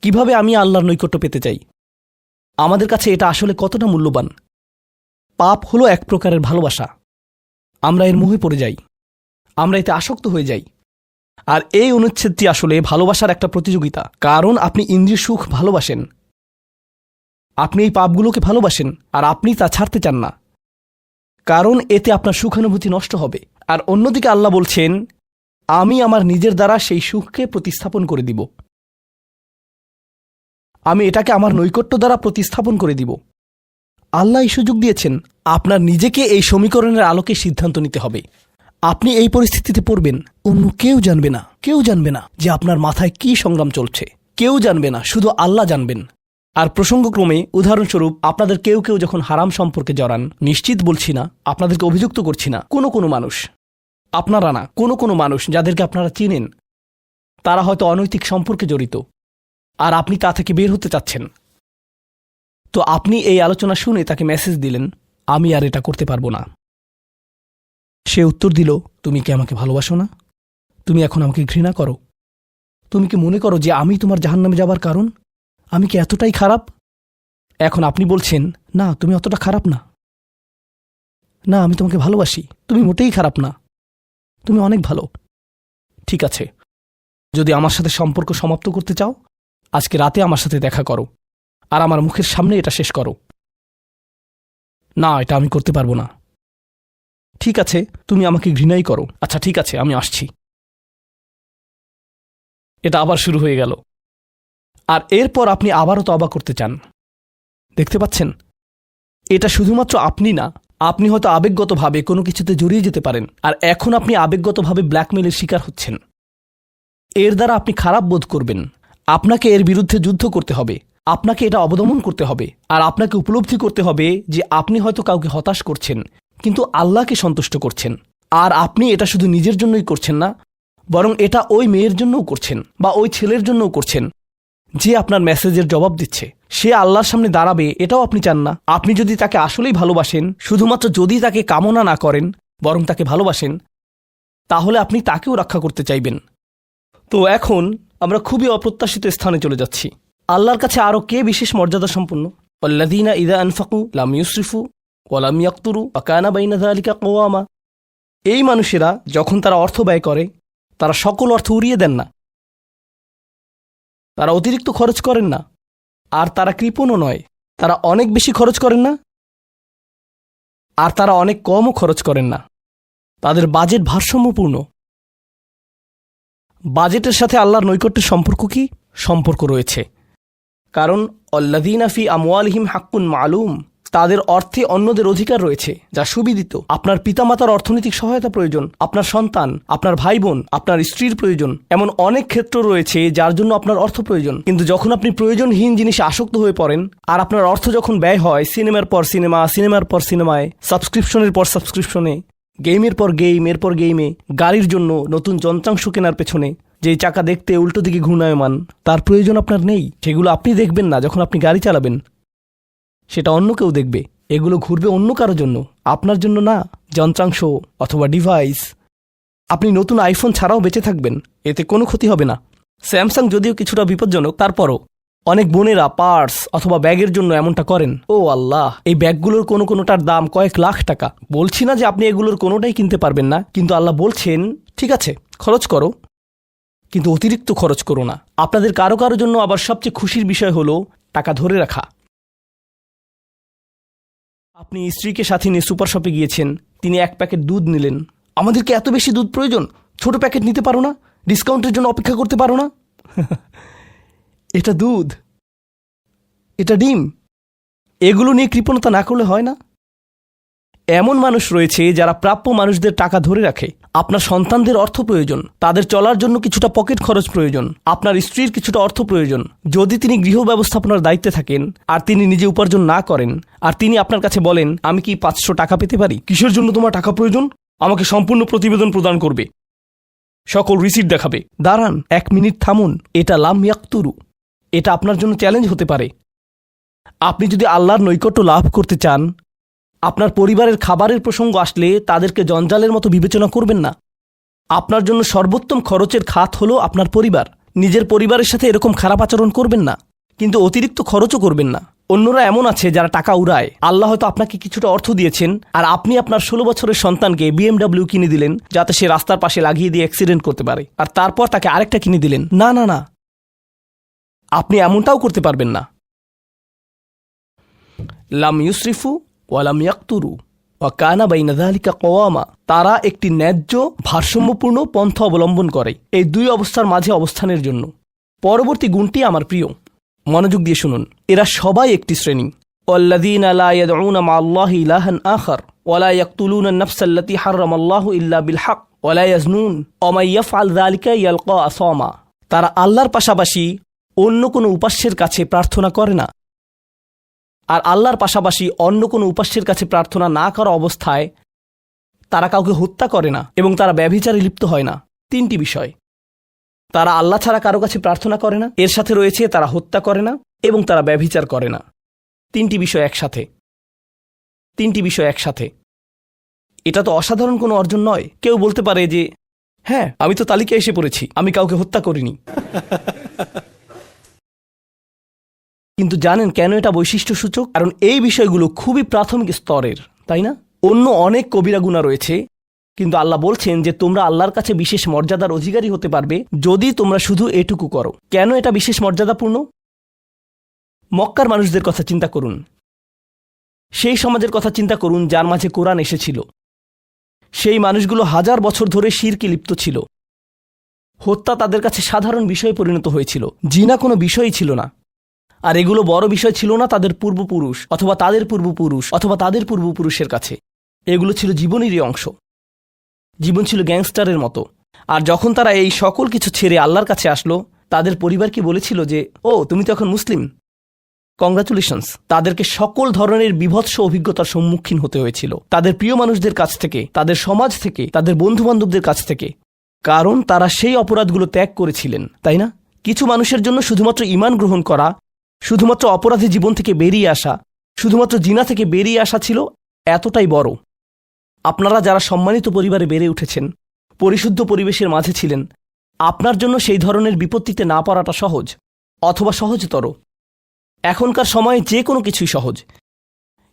কিভাবে আমি আল্লাহর নৈকট্য পেতে চাই। আমাদের কাছে এটা আসলে কতটা মূল্যবান। পাপ হলো এক প্রকারের ভালোবাসা। আমরা এর মোহে পড়ে যাই, আমরা এতে আসক্ত হয়ে যাই। আর এই অনুচ্ছেদটি আসলে ভালোবাসার একটা প্রতিযোগিতা। কারণ আপনি ইন্দ্রিয় সুখ ভালোবাসেন, আপনি এই পাপগুলোকে ভালোবাসেন, আর আপনি তা ছাড়তে চান না, কারণ এতে আপনার সুখানুভূতি নষ্ট হবে। আর অন্যদিকে আল্লাহ বলছেন, আমি আমার নিজের দ্বারা সেই সুখকে প্রতিস্থাপন করে দিব, আমি এটাকে আমার নৈকট্য দ্বারা প্রতিস্থাপন করে দিব। আল্লাহ এই সুযোগ দিয়েছেন। আপনার নিজেকে এই সমীকরণের আলোকে সিদ্ধান্ত নিতে হবে। আপনি এই পরিস্থিতিতে পড়বেন, অন্য কেউ জানবে না, কেউ জানবে না যে আপনার মাথায় কি সংগ্রাম চলছে, কেউ জানবে না, শুধু আল্লাহ জানবেন। আর প্রসঙ্গক্রমে উদাহরণস্বরূপ আপনাদের কেউ কেউ যখন হারাম সম্পর্কে জড়ান, নিশ্চিত বলছি না, আপনাদেরকে অভিযুক্ত করছি না, কোনো মানুষ, আপনারা না, কোনো মানুষ যাদেরকে আপনারা চিনেন, তারা হয়তো অনৈতিক সম্পর্কে জড়িত, আর আপনি তা থেকে বের হতে চাচ্ছেন। তো আপনি এই আলোচনা শুনে তাকে মেসেজ দিলেন, আমি আর এটা করতে পারবো না। সে উত্তর দিল, তুমি কি আমাকে ভালোবাসো না? তুমি এখন আমাকে ঘৃণা করো? তুমি কি মনে করো যে আমি তোমার জাহান্নামে যাবার কারণ? আমি কি এতটাই খারাপ? এখন আপনি বলছেন, না তুমি অতটা খারাপ না, না আমি তোমাকে ভালোবাসি, তুমি মোটেই খারাপ না, তুমি অনেক ভালো। ঠিক আছে, যদি আমার সাথে সম্পর্ক সমাপ্ত করতে চাও, আজকে রাতে আমার সাথে দেখা করো, আর আমার মুখের সামনে এটা শেষ করো। না, এটা আমি করতে পারবো না। ঠিক আছে, তুমি আমাকে ঘৃণাই করো। আচ্ছা ঠিক আছে, আমি আসছি। এটা আবার শুরু হয়ে গেল। আর এরপর আপনি আবারও তওবা করতে চান। দেখতে পাচ্ছেন, এটা শুধুমাত্র আপনি না, আপনি হয়তো আবেগগতভাবে কোনো কিছুতে জড়িয়ে যেতে পারেন, আর এখন আপনি আবেগগতভাবে ব্ল্যাকমেইলের শিকার হচ্ছেন। এর দ্বারা আপনি খারাপ বোধ করবেন। আপনাকে এর বিরুদ্ধে যুদ্ধ করতে হবে, আপনাকে এটা অবদমন করতে হবে, আর আপনাকে উপলব্ধি করতে হবে যে আপনি হয়তো কাউকে হতাশ করছেন, কিন্তু আল্লাহকে সন্তুষ্ট করছেন। আর আপনি এটা শুধু নিজের জন্যই করছেন না, বরং এটা ওই মেয়ের জন্যও করছেন, বা ওই ছেলের জন্যও করছেন যে আপনার মেসেজের জবাব দিচ্ছে। সে আল্লাহর সামনে দাঁড়াবে, এটাও আপনি চান না। আপনি যদি তাকে আসলেই ভালোবাসেন, শুধুমাত্র যদি তাকে কামনা না করেন, বরং তাকে ভালোবাসেন, তাহলে আপনি তাকেও রক্ষা করতে চাইবেন। তো এখন আমরা খুবই অপ্রত্যাশিত স্থানে চলে যাচ্ছি। আল্লাহর কাছে আরও কে বিশেষ মর্যাদা সম্পন্ন? আল্লাযীনা ইযা আনফাকু লাম ইউসরিফু ওয়া লাম ইয়াকতুরু ওয়া কানা বাইনা যালিকা কওয়ামা। এই মানুষেরা যখন তারা অর্থ ব্যয় করে, তারা সকল অর্থ উড়িয়ে দেন না, তারা অতিরিক্ত খরচ করেন না, আর তারা কৃপণও নয়। তারা অনেক বেশি খরচ করেন না, আর তারা অনেক কমও খরচ করেন না। তাদের বাজেট ভারসাম্যপূর্ণ। বাজেটের সাথে আল্লাহর নৈকট্যের সম্পর্ক কি? সম্পর্ক রয়েছে, কারণ আল্লাযীনা ফি আমওয়ালিহিম হাক্কুন মালুম, তাদের অর্থে অন্যদের অধিকার রয়েছে যা সুবিদিত। আপনার পিতামাতার অর্থনৈতিক সহায়তা প্রয়োজন, আপনার সন্তান, আপনার ভাই বোন, আপনার স্ত্রীর প্রয়োজন, এমন অনেক ক্ষেত্র রয়েছে যার জন্য আপনার অর্থ প্রয়োজন। কিন্তু যখন আপনি প্রয়োজনহীন জিনিসে আসক্ত হয়ে পড়েন, আর আপনার অর্থ যখন ব্যয় হয় সিনেমার পর সিনেমা, সিনেমার পর সিনেমায়, সাবস্ক্রিপশনের পর সাবস্ক্রিপশনে, গেমের পর গেম, এরপর গেমে, গাড়ির জন্য নতুন যন্ত্রাংশ কেনার পেছনে, যেই চাকা দেখতে উল্টো দিকে ঘূর্ণায়মান, তার প্রয়োজন আপনার নেই। সেগুলো আপনি দেখবেন না যখন আপনি গাড়ি চালাবেন, সেটা অন্য কেউ দেখবে। এগুলো ঘুরবে অন্য কারোর জন্য, আপনার জন্য না। যন্ত্রাংশ অথবা ডিভাইস, আপনি নতুন আইফোন ছাড়াও বেঁচে থাকবেন, এতে কোনো ক্ষতি হবে না। স্যামসাং যদিও কিছুটা বিপজ্জনক, তারপরও অনেক বোনেরা পার্স অথবা ব্যাগের জন্য এমনটা করেন। ও আল্লাহ, এই ব্যাগগুলোর কোনোটার দাম কয়েক লাখ টাকা। বলছি না যে আপনি এগুলোর কোনোটাই কিনতে পারবেন না, কিন্তু আল্লাহ বলছেন ঠিক আছে খরচ করো, কিন্তু অতিরিক্ত খরচ করো না। আপনাদের কারো কারো জন্য আবার সবচেয়ে খুশির বিষয় হলো টাকা ধরে রাখা। আপনি স্ত্রীকে সাথে নিয়ে সুপার শপে গিয়েছেন, তিনি 1 প্যাকেট দুধ নিলেন। আমাদেরকে এত বেশি দুধ প্রয়োজন, ছোট প্যাকেট নিতে পারো না? ডিসকাউন্টের জন্য অপেক্ষা করতে পারো না? এটা দুধ, এটা ডিম, এগুলো নিয়ে কৃপণতা না করলে হয় না? এমন মানুষ রয়েছে যারা প্রাপ্য মানুষদের টাকা ধরে রাখে। আপনার সন্তানদের অর্থ প্রয়োজন, তাদের চলার জন্য কিছুটা পকেট খরচ প্রয়োজন, আপনার স্ত্রীর কিছুটা অর্থ প্রয়োজন। যদি তিনি গৃহ ব্যবস্থাপনার দায়িত্বে থাকেন আর তিনি নিজে উপার্জন না করেন, আর তিনি আপনার কাছে বলেন আমি কি 500 টাকা পেতে পারি? কিসের জন্য তোমার টাকা প্রয়োজন? আমাকে সম্পূর্ণ প্রতিবেদন প্রদান করবে। সকল রিসিট দেখাবে। দাঁড়ান, 1 মিনিট থামুন। এটা লাম ইয়াকতুরু, এটা আপনার জন্য চ্যালেঞ্জ হতে পারে। আপনি যদি আল্লাহর নৈকট্য লাভ করতে চান, আপনার পরিবারের খাবারের প্রসঙ্গ আসলে তাদেরকে জঞ্জালের মতো বিবেচনা করবেন না। আপনার জন্য সর্বোত্তম খরচের খাত হলো আপনার পরিবার। নিজের পরিবারের সাথে এরকম খারাপ আচরণ করবেন না, কিন্তু অতিরিক্ত খরচও করবেন না। অন্যরা এমন আছে যারা টাকা উড়ায়। আল্লাহ হয়তো আপনাকে কিছুটা অর্থ দিয়েছেন, আর আপনি আপনার 16 বছরের সন্তানকে BMW কিনে দিলেন যাতে সে রাস্তার পাশে লাগিয়ে দিয়ে অ্যাক্সিডেন্ট করতে পারে, আর তারপর তাকে আরেকটা কিনে দিলেন। না না না, আপনি এমনটাও করতে পারবেন না। লাম ইউসরিফু ওয়ালাম ইয়াকতুরু ওয়া কানা বাইনা যালিকা কওয়ামা। তারা একটি ন্যায্য ভারসাম্যপূর্ণ পন্থা অবলম্বন করে এই দুই অবস্থার মাঝে অবস্থানের জন্য। পরবর্তী গুণটি আমার প্রিয়, মনোযোগ দিয়ে শুনুন। এরা সবাই একটি শ্রেণী। ওয়াল্লাযীনা লা ইয়াদউনা মা'আল্লাহি ইলাহান আখার ওয়া লা ইয়াকতুলুনা আন-নাফসাল্লাতী হারামাল্লাহু ইল্লা বিল হক ওয়া লা ইয়াজনুন ওয়া মান ইয়াফআল যালিকা ইয়ালকা আসামা। তারা আল্লাহর পাশাপাশি অন্য কোনো উপাস্যের কাছে প্রার্থনা করে না, আর আল্লাহর পাশাপাশি অন্য কোনো উপাস্যের কাছে প্রার্থনা না করা অবস্থায় তারা কাউকে হত্যা করে না, এবং তারা ব্যভিচারে লিপ্ত হয় না। 3টি বিষয়। তারা আল্লাহ ছাড়া কারো কাছে প্রার্থনা করে না, এর সাথে রয়েছে তারা হত্যা করে না, এবং তারা ব্যভিচার করে না। 3টি বিষয় একসাথে। 3টি বিষয় একসাথে। এটা তো অসাধারণ কোনো অর্জন নয়। কেউ বলতে পারে যে হ্যাঁ, আমি তো তালিকায় এসে পড়েছি, আমি কাউকে হত্যা করিনি। কিন্তু জানেন কেন এটা বৈশিষ্ট্য সূচক? কারণ এই বিষয়গুলো খুবই প্রাথমিক স্তরের, তাই না? অন্য অনেক কবিরা গুনাহ রয়েছে, কিন্তু আল্লাহ বলছেন যে তোমরা আল্লাহর কাছে বিশেষ মর্যাদার অধিকারী হতে পারবে যদি তোমরা শুধু এটুকু করো। কেন এটা বিশেষ মর্যাদাপূর্ণ? মক্কার মানুষদের কথা চিন্তা করুন, সেই সমাজের কথা চিন্তা করুন যার মাঝে কোরআন এসেছিল। সেই মানুষগুলো 1000 বছর ধরে শিরকে লিপ্ত ছিল। হত্যা তাদের কাছে সাধারণ বিষয়ে পরিণত হয়েছিল। জিনা কোনো বিষয়ই ছিল না। আর এগুলো বড় বিষয় ছিল না তাদের পূর্বপুরুষ অথবা তাদের পূর্বপুরুষ অথবা তাদের পূর্বপুরুষের কাছে। এগুলো ছিল জীবনেরই অংশ। জীবন ছিল গ্যাংস্টারের মতো। আর যখন তারা এই সকল কিছু ছেড়ে আল্লাহর কাছে আসলো, তাদের পরিবার কি বলেছিল যে ও তুমি তো এখন মুসলিম, কংগ্রাচুলেশনস। তাদেরকে সকল ধরনের বিভৎস অভিজ্ঞতার সম্মুখীন হতে হয়েছিল, তাদের প্রিয় মানুষদের কাছ থেকে, তাদের সমাজ থেকে, তাদের বন্ধুবান্ধবদের কাছ থেকে, কারণ তারা সেই অপরাধগুলো ত্যাগ করেছিলেন, তাই না? কিছু মানুষের জন্য শুধুমাত্র ঈমান গ্রহণ করা, শুধুমাত্র অপরাধী জীবন থেকে বেরিয়ে আসা, শুধুমাত্র জিনা থেকে বেরিয়ে আসা ছিল এতটাই বড়। আপনারা যারা সম্মানিত পরিবারে বেড়ে উঠেছেন, পরিশুদ্ধ পরিবেশের মাঝে ছিলেন, আপনার জন্য সেই ধরনের বিপত্তিতে না পড়াটা সহজ, অথবা সহজতর। এখনকার সময়ে যে কোনো কিছুই সহজ।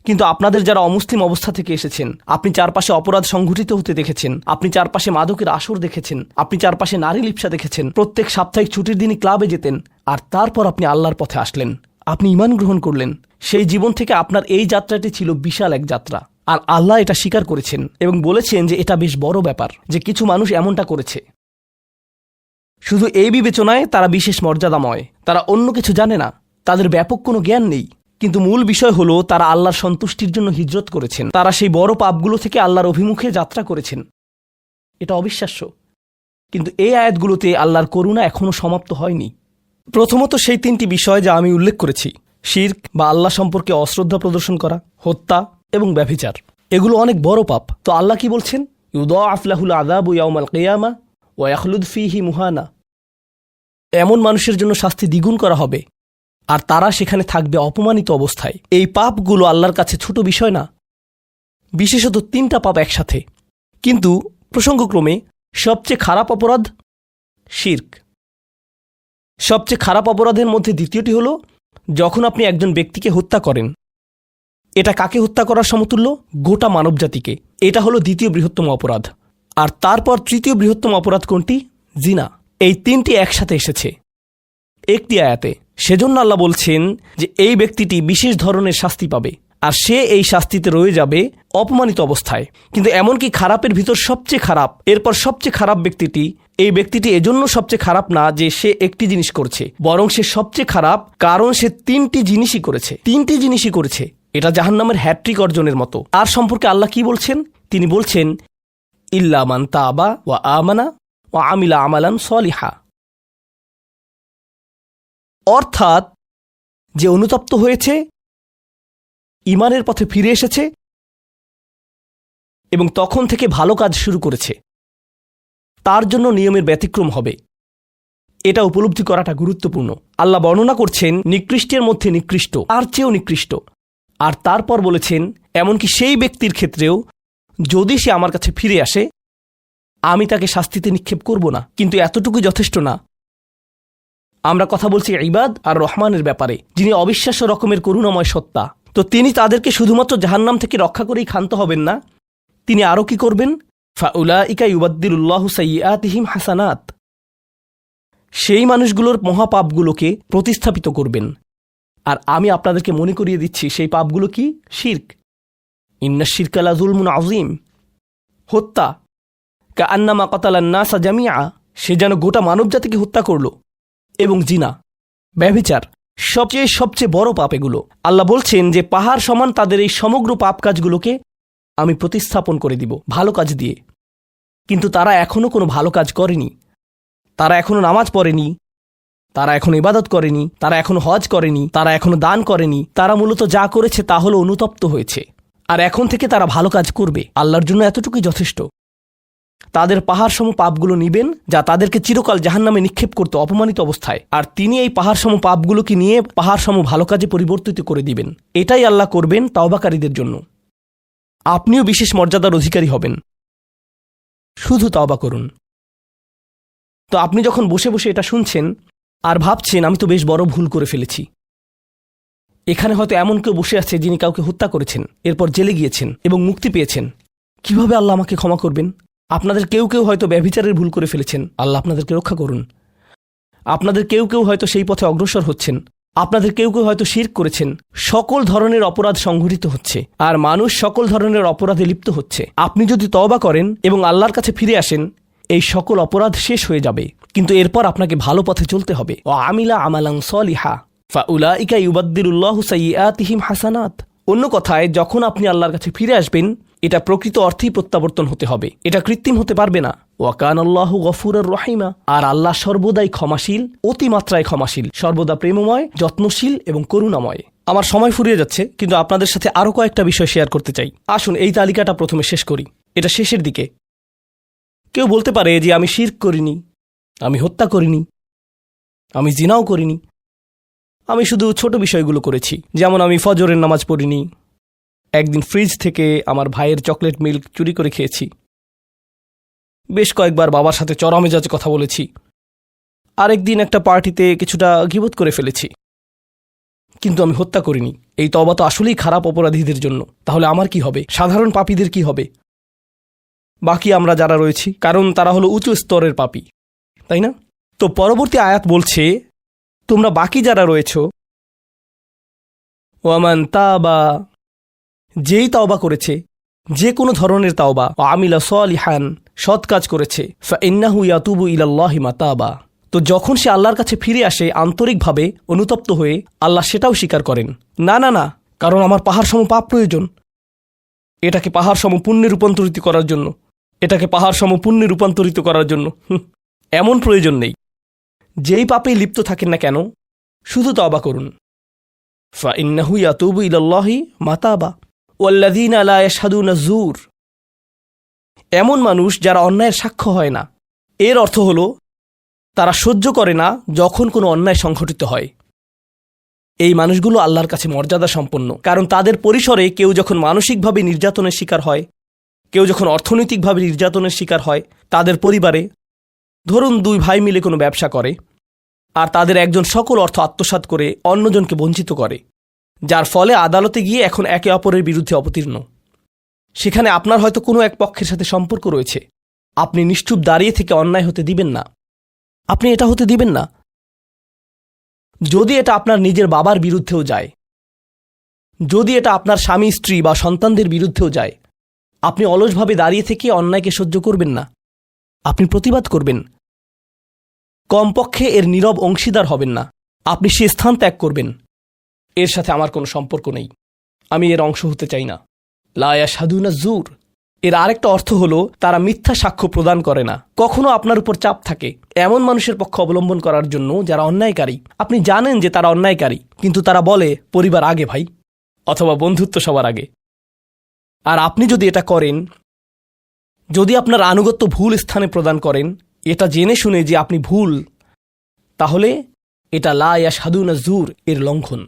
কিন্তু আপনাদের যারা অমুসলিম অবস্থা থেকে এসেছেন, আপনি চারপাশে অপরাধ সংঘটিত হতে দেখেছেন, আপনি চারপাশে মাদকের আসর দেখেছেন, আপনি চারপাশে নারী লিপ্সা দেখেছেন, প্রত্যেক সাপ্তাহিক ছুটির দিনই ক্লাবে যেতেন, আর তারপর আপনি আল্লাহর পথে আসলেন, আপনি ঈমান গ্রহণ করলেন। সেই জীবন থেকে আপনার এই যাত্রাটি ছিল বিশাল এক যাত্রা, আর আল্লাহ এটা স্বীকার করেছেন এবং বলেছেন যে এটা বেশ বড় ব্যাপার যে কিছু মানুষ এমনটা করেছে। শুধু এই বিবেচনায় তারা বিশেষ মর্যাদাময়, তারা অন্য কিছু জানে না, তাদের ব্যাপক কোনো জ্ঞান নেই। কিন্তু মূল বিষয় হলো তারা আল্লাহর সন্তুষ্টির জন্য হিজরত করেছেন, তারা সেই বড় পাপগুলো থেকে আল্লাহর অভিমুখে যাত্রা করেছেন। এটা অবিশ্বাস্য। কিন্তু এই আয়াতগুলোতে আল্লাহর করুণা এখনও সমাপ্ত হয়নি। প্রথমত সেই 3টি বিষয় যা আমি উল্লেখ করেছি, শিরক বা আল্লাহ সম্পর্কে অশ্রদ্ধা প্রদর্শন করা, হত্যা এবং ব্যভিচার, এগুলো অনেক বড় পাপ। তো আল্লাহ কি বলছেন? ইউদাআফ লাহুল আযাবু ইয়াউমাল কিয়ামা ওয়া ইয়াখলুদ ফীহি মুহানা। এমন মানুষের জন্য শাস্তি দ্বিগুণ করা হবে, আর তারা সেখানে থাকবে অপমানিত অবস্থায়। এই পাপগুলো আল্লাহর কাছে ছোট বিষয় না, বিশেষত 3টা পাপ একসাথে। কিন্তু প্রসঙ্গক্রমে সবচেয়ে খারাপ অপরাধ শিরক। সবচেয়ে খারাপ অপরাধের মধ্যে দ্বিতীয়টি হলো যখন আপনি একজন ব্যক্তিকে হত্যা করেন। এটা কাকে হত্যা করার সমতুল্য? গোটা মানবজাতিকে। এটা হলো দ্বিতীয় বৃহত্তম অপরাধ। আর তারপর তৃতীয় বৃহত্তম অপরাধ কোনটি? জিনা। এই 3টি একসাথে এসেছে একটি আয়াতে। সেজন্য আল্লাহ বলছেন যে এই ব্যক্তিটি বিশেষ ধরনের শাস্তি পাবে, আর সে এই শাস্তিতে রয়ে যাবে অপমানিত অবস্থায়। কিন্তু এমনকি খারাপের ভিতর সবচেয়ে খারাপ, এরপর সবচেয়ে খারাপ ব্যক্তিটি, এই ব্যক্তিটি এজন্য সবচেয়ে খারাপ না যে সে একটি জিনিস করছে, বরং সে সবচেয়ে খারাপ কারণ সে 3টি জিনিসই করেছে। 3টি জিনিসই করেছে। এটা জাহান্নামের হ্যাট্রিক অর্জনের মতো। আর সম্পর্কে আল্লাহ কি বলছেন? তিনি বলছেন ইল্লা মান তাবা ওয়া আমানা ওয়া আমিলা আমালান সলিহা। অর্থাৎ যে অনুতপ্ত হয়েছে, ঈমানের পথে ফিরে এসেছে এবং তখন থেকে ভালো কাজ শুরু করেছে। তার জন্য নিয়মের ব্যতিক্রম হবে। এটা উপলব্ধি করাটা গুরুত্বপূর্ণ। আল্লাহ বর্ণনা করছেন নিকৃষ্টের মধ্যে নিকৃষ্ট, তার চেয়েও নিকৃষ্ট। আর তারপর বলেছেন এমনকি সেই ব্যক্তির ক্ষেত্রেও যদি সে আমার কাছে ফিরে আসে আমি তাকে শাস্তিতে নিক্ষেপ করব না। কিন্তু এতটুকু যথেষ্ট না। আমরা কথা বলছি ইবাদ আর রহমানের ব্যাপারে, যিনি অবিশ্বাস্য রকমের করুণাময় সত্তা। তো তিনি তাদেরকে শুধুমাত্র জাহান্নাম থেকে রক্ষা করেই ক্ষান্ত হবেন না, তিনি আরও কি করবেন? ফাউলাইকা ইউবাদদিলুল্লাহু সাইয়্যাতিহিম হাসানাত, সেই মানুষগুলোর মহাপাপগুলোকে প্রতিস্থাপিত করবেন। আর আমি আপনাদেরকে মনে করিয়ে দিচ্ছি সেই পাপগুলো কি? শিরক। ইন্না শিরকা লাযুলমুন আযীম, হত্যা। কাআন্নামা কাতালান নাসা জামিআ, সে যেন গোটা মানবজাতিকে হত্যা করল। এবং জিনা, ব্যভিচার, সবচেয়ে বড় পাপ এগুলো। আল্লাহ বলছেন যে পাহাড় সমান তাদের এই সমগ্র পাপ কাজগুলোকে আমি প্রতিস্থাপন করে দিব ভালো কাজ দিয়ে। কিন্তু তারা এখনও কোনো ভালো কাজ করেনি, তারা এখনও নামাজ পড়েনি, তারা এখনো ইবাদত করেনি, তারা এখনো হজ করেনি, তারা এখনো দান করেনি। তারা মূলত যা করেছে তা হলো অনুতপ্ত হয়েছে। আর এখন থেকে তারা ভালো কাজ করবে। আল্লাহর জন্য এতটুকুই যথেষ্ট। তাদের পাহাড়সম পাপগুলো নিবেন, যা তাদেরকে চিরকাল জাহান্নামে নিক্ষেপ করতে অপমানিত অবস্থায়। আর তিনি এই পাহাড়সম পাপগুলোকে নিয়ে পাহাড়সম ভালো কাজে পরিবর্তিত করে দিবেন। এটাই আল্লাহ করবেন তাওবাকারীদের জন্য। আপনিও বিশেষ মর্যাদার অধিকারী হবেন। শুধু তাওবা করুন। তো আপনি যখন বসে বসে এটা শুনছেন আর ভাবছেন আমি তো বেশ বড় ভুল করে ফেলেছি, এখানে হয়তো এমন কেউ বসে আছে যিনি কাউকে হত্যা করেছেন, এরপর জেলে গিয়েছেন এবং মুক্তি পেয়েছেন। কিভাবে আল্লাহ আমাকে ক্ষমা করবেন? আপনাদের কেউ কেউ হয়তো ব্যভিচারের ভুল করে ফেলেছেন, আল্লাহ আপনাদেরকে রক্ষা করুন। আপনাদের কেউ কেউ হয়তো সেই পথে অগ্রসর হচ্ছেন, আপনাদের কেউ কেউ হয়তো শিরক করেছেন। সকল ধরনের অপরাধ সংঘটিত হচ্ছে আর মানুষ সকল ধরনের অপরাধে লিপ্ত হচ্ছে। আপনি যদি তওবা করেন এবং আল্লাহর কাছে ফিরে আসেন, এই সকল অপরাধ শেষ হয়ে যাবে। কিন্তু এরপর আপনাকে ভালো পথে চলতে হবে। ও আমিলা আমালান সলিহা ফাউলাইকা ইউবাদদিলুল্লাহু সাইয়্যাতিহিম হাসানাত। অন্য কথায়, যখন আপনি আল্লাহর কাছে ফিরে আসবেন, এটা প্রকৃত অর্থেই প্রত্যাবর্তন হতে হবে, এটা কৃত্রিম হতে পারবে না। ওয়া কানাল্লাহু গফুরুর রহিমা, আর আল্লাহ সর্বদাই ক্ষমাশীল, অতিমাত্রায় ক্ষমাশীল, সর্বদা প্রেমময়, যত্নশীল এবং করুণাময়। আমার সময় ফুরিয়ে যাচ্ছে, কিন্তু আপনাদের সাথে আরও কয়েকটা বিষয় শেয়ার করতে চাই। আসুন এই তালিকাটা প্রথমে শেষ করি। এটা শেষের দিকে। কেউ বলতে পারে যে আমি শিরক করিনি, আমি হত্যা করিনি, আমি জিনাও করিনি, আমি শুধু ছোট বিষয়গুলো করেছি। যেমন আমি ফজরের নামাজ পড়িনি, একদিন ফ্রিজ থেকে আমার ভাইয়ের চকলেট মিল্ক চুরি করে খেয়েছি, বেশ কয়েকবার বাবার সাথে চড়া মেজাজে কথা বলেছি, আরেকদিন একটা পার্টিতে কিছুটা গীবত করে ফেলেছি। কিন্তু আমি হত্যা করিনি। এই তওবা তো আসলেই খারাপ অপরাধীদের জন্য। তাহলে আমার কি হবে? সাধারণ পাপীদের কি হবে? বাকি আমরা যারা রয়েছি, কারণ তারা হলো উঁচু স্তরের পাপী, তাই না? তো পরবর্তী আয়াত বলছে, তোমরা বাকি যারা রয়েছ, ওয়ামান তাবা, যেই তাওবা করেছে, যে কোনো ধরনের তাওবা, আমিলা সলিহান, সৎ কাজ করেছে, ফাইন্নাহু ইয়াতুবু ইলাল্লাহি মাতাবা, তো যখন সে আল্লাহর কাছে ফিরে আসে আন্তরিকভাবে, অনুতপ্ত হয়ে, আল্লাহ সেটাও স্বীকার করেন। না না না, কারণ আমার পাহাড়সম পাপ প্রয়োজন, এটাকে পাহাড়সম পুণ্যে রূপান্তরিত করার জন্য, এটাকে পাহাড়সম পুণ্যে রূপান্তরিত করার জন্য এমন প্রয়োজন নেই। যেই পাপেই লিপ্ত থাকেন না কেন, শুধু তওবা করুন। ফাইন্নাহু ইয়াতুবু ইলাল্লাহি মাতাবা ওয়াল্লাযীনা লা ইয়াশহাদুনা যুর, এমন মানুষ যারা অন্যায়ের সাক্ষ্য হয় না। এর অর্থ হলো তারা সহ্য করে না যখন কোনো অন্যায় সংঘটিত হয়। এই মানুষগুলো আল্লাহর কাছে মর্যাদা সম্পন্ন, কারণ তাদের পরিসরে কেউ যখন মানসিকভাবে নির্যাতনের শিকার হয়, কেউ যখন অর্থনৈতিকভাবে নির্যাতনের শিকার হয়, তাদের পরিবারে ধরুন 2 ভাই মিলে কোনো ব্যবসা করে আর তাদের একজন সকল অর্থ আত্মসাৎ করে অন্যজনকে বঞ্চিত করে, যার ফলে আদালতে গিয়ে এখন একে অপরের বিরুদ্ধে অবতীর্ণ। সেখানে আপনার হয়তো কোনো এক পক্ষের সাথে সম্পর্ক রয়েছে, আপনি নিশ্চুপ দাঁড়িয়ে থেকে অন্যায় হতে দিবেন না। আপনি এটা হতে দিবেন না। যদি এটা আপনার নিজের বাবার বিরুদ্ধেও যায়, যদি এটা আপনার স্বামী স্ত্রী বা সন্তানদের বিরুদ্ধেও যায়, আপনি অলসভাবে দাঁড়িয়ে থেকে অন্যায়কে সহ্য করবেন না, আপনি প্রতিবাদ করবেন। কমপক্ষে এর নীরব অংশীদার হবেন না, আপনি সে স্থান ত্যাগ করবেন। এর সাথে আমার কোনো সম্পর্ক নেই, আমি এর অংশ হতে চাই না। লা ইয়াশহাদুনা যুর, এর আরেকটা অর্থ হলো তারা মিথ্যা সাক্ষ্য প্রদান করে না। কখনো আপনার উপর চাপ থাকে এমন মানুষের পক্ষ অবলম্বন করার জন্য যারা অন্যায়কারী। আপনি জানেন যে তারা অন্যায়কারী, কিন্তু তারা বলে পরিবার আগে ভাই, অথবা বন্ধুত্ব সবার আগে। আর আপনি যদি এটা করেন, যদি আপনার আনুগত্য ভুল স্থানে প্রদান করেন, এটা জেনে শুনে যে আপনি ভুল, তাহলে এটা লা ইয়াশহাদুনা যুর এর লঙ্ঘন।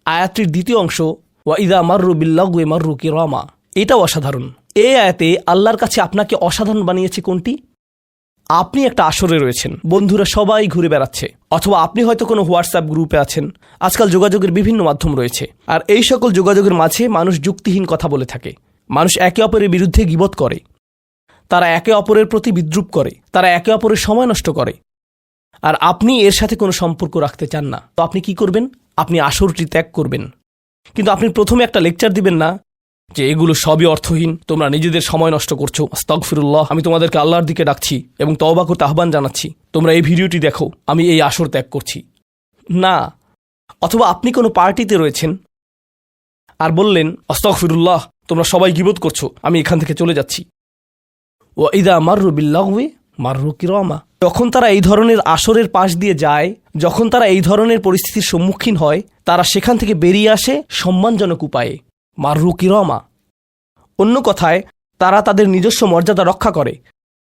আয়াতটির দ্বিতীয় অংশ ওয়া ইযা মাররু বিল্লাগwi মাররু কিরামা, এটাও অসাধারণ। এই আয়াতে আল্লাহর কাছে আপনাকে অসাধারণ বানিয়েছে কোনটি? আপনি একটা আসরে রয়েছেন, বন্ধুরা সবাই ঘুরে বেড়াচ্ছে, অথবা আপনি হয়তো কোনো হোয়াটসঅ্যাপ গ্রুপে আছেন। আজকাল যোগাযোগের বিভিন্ন মাধ্যম রয়েছে, আর এই সকল যোগাযোগের মাঝে মানুষ যুক্তিহীন কথা বলে থাকে। মানুষ একে অপরের বিরুদ্ধে গীবত করে, তারা একে অপরের প্রতি বিদ্রূপ করে, তারা একে অপরের সময় নষ্ট করে, আর আপনি এর সাথে কোনো সম্পর্ক রাখতে চান না। তো আপনি কি করবেন? আপনি আসরটি ত্যাগ করবেন। কিন্তু আপনি প্রথমে একটা লেকচার দিবেন না যে এগুলো সবই অর্থহীন, তোমরা নিজেদের সময় নষ্ট করছো, আস্তাগফিরুল্লাহ, আমি তোমাদেরকে আল্লাহর দিকে ডাকছি এবং তওবা করতে আহ্বান জানাচ্ছি, তোমরা এই ভিডিওটি দেখো, আমি এই আসর ত্যাগ করছি না। অথবা আপনি কোনো পার্টিতে রয়েছেন আর বললেন, আস্তাগফিরুল্লাহ, তোমরা সবাই গীবত করছো, আমি এখান থেকে চলে যাচ্ছি। ওয়া ইযা মাররু বিল্লাগwi মাররু কিরামা, যখন তারা এই ধরনের আসরের পাশ দিয়ে যায়, যখন তারা এই ধরনের পরিস্থিতির সম্মুখীন হয়, তারা সেখান থেকে বেরিয়ে আসে সম্মানজনক উপায়ে, মাররু কিরামা। অন্য কথায়, তারা তাদের নিজস্ব মর্যাদা রক্ষা করে।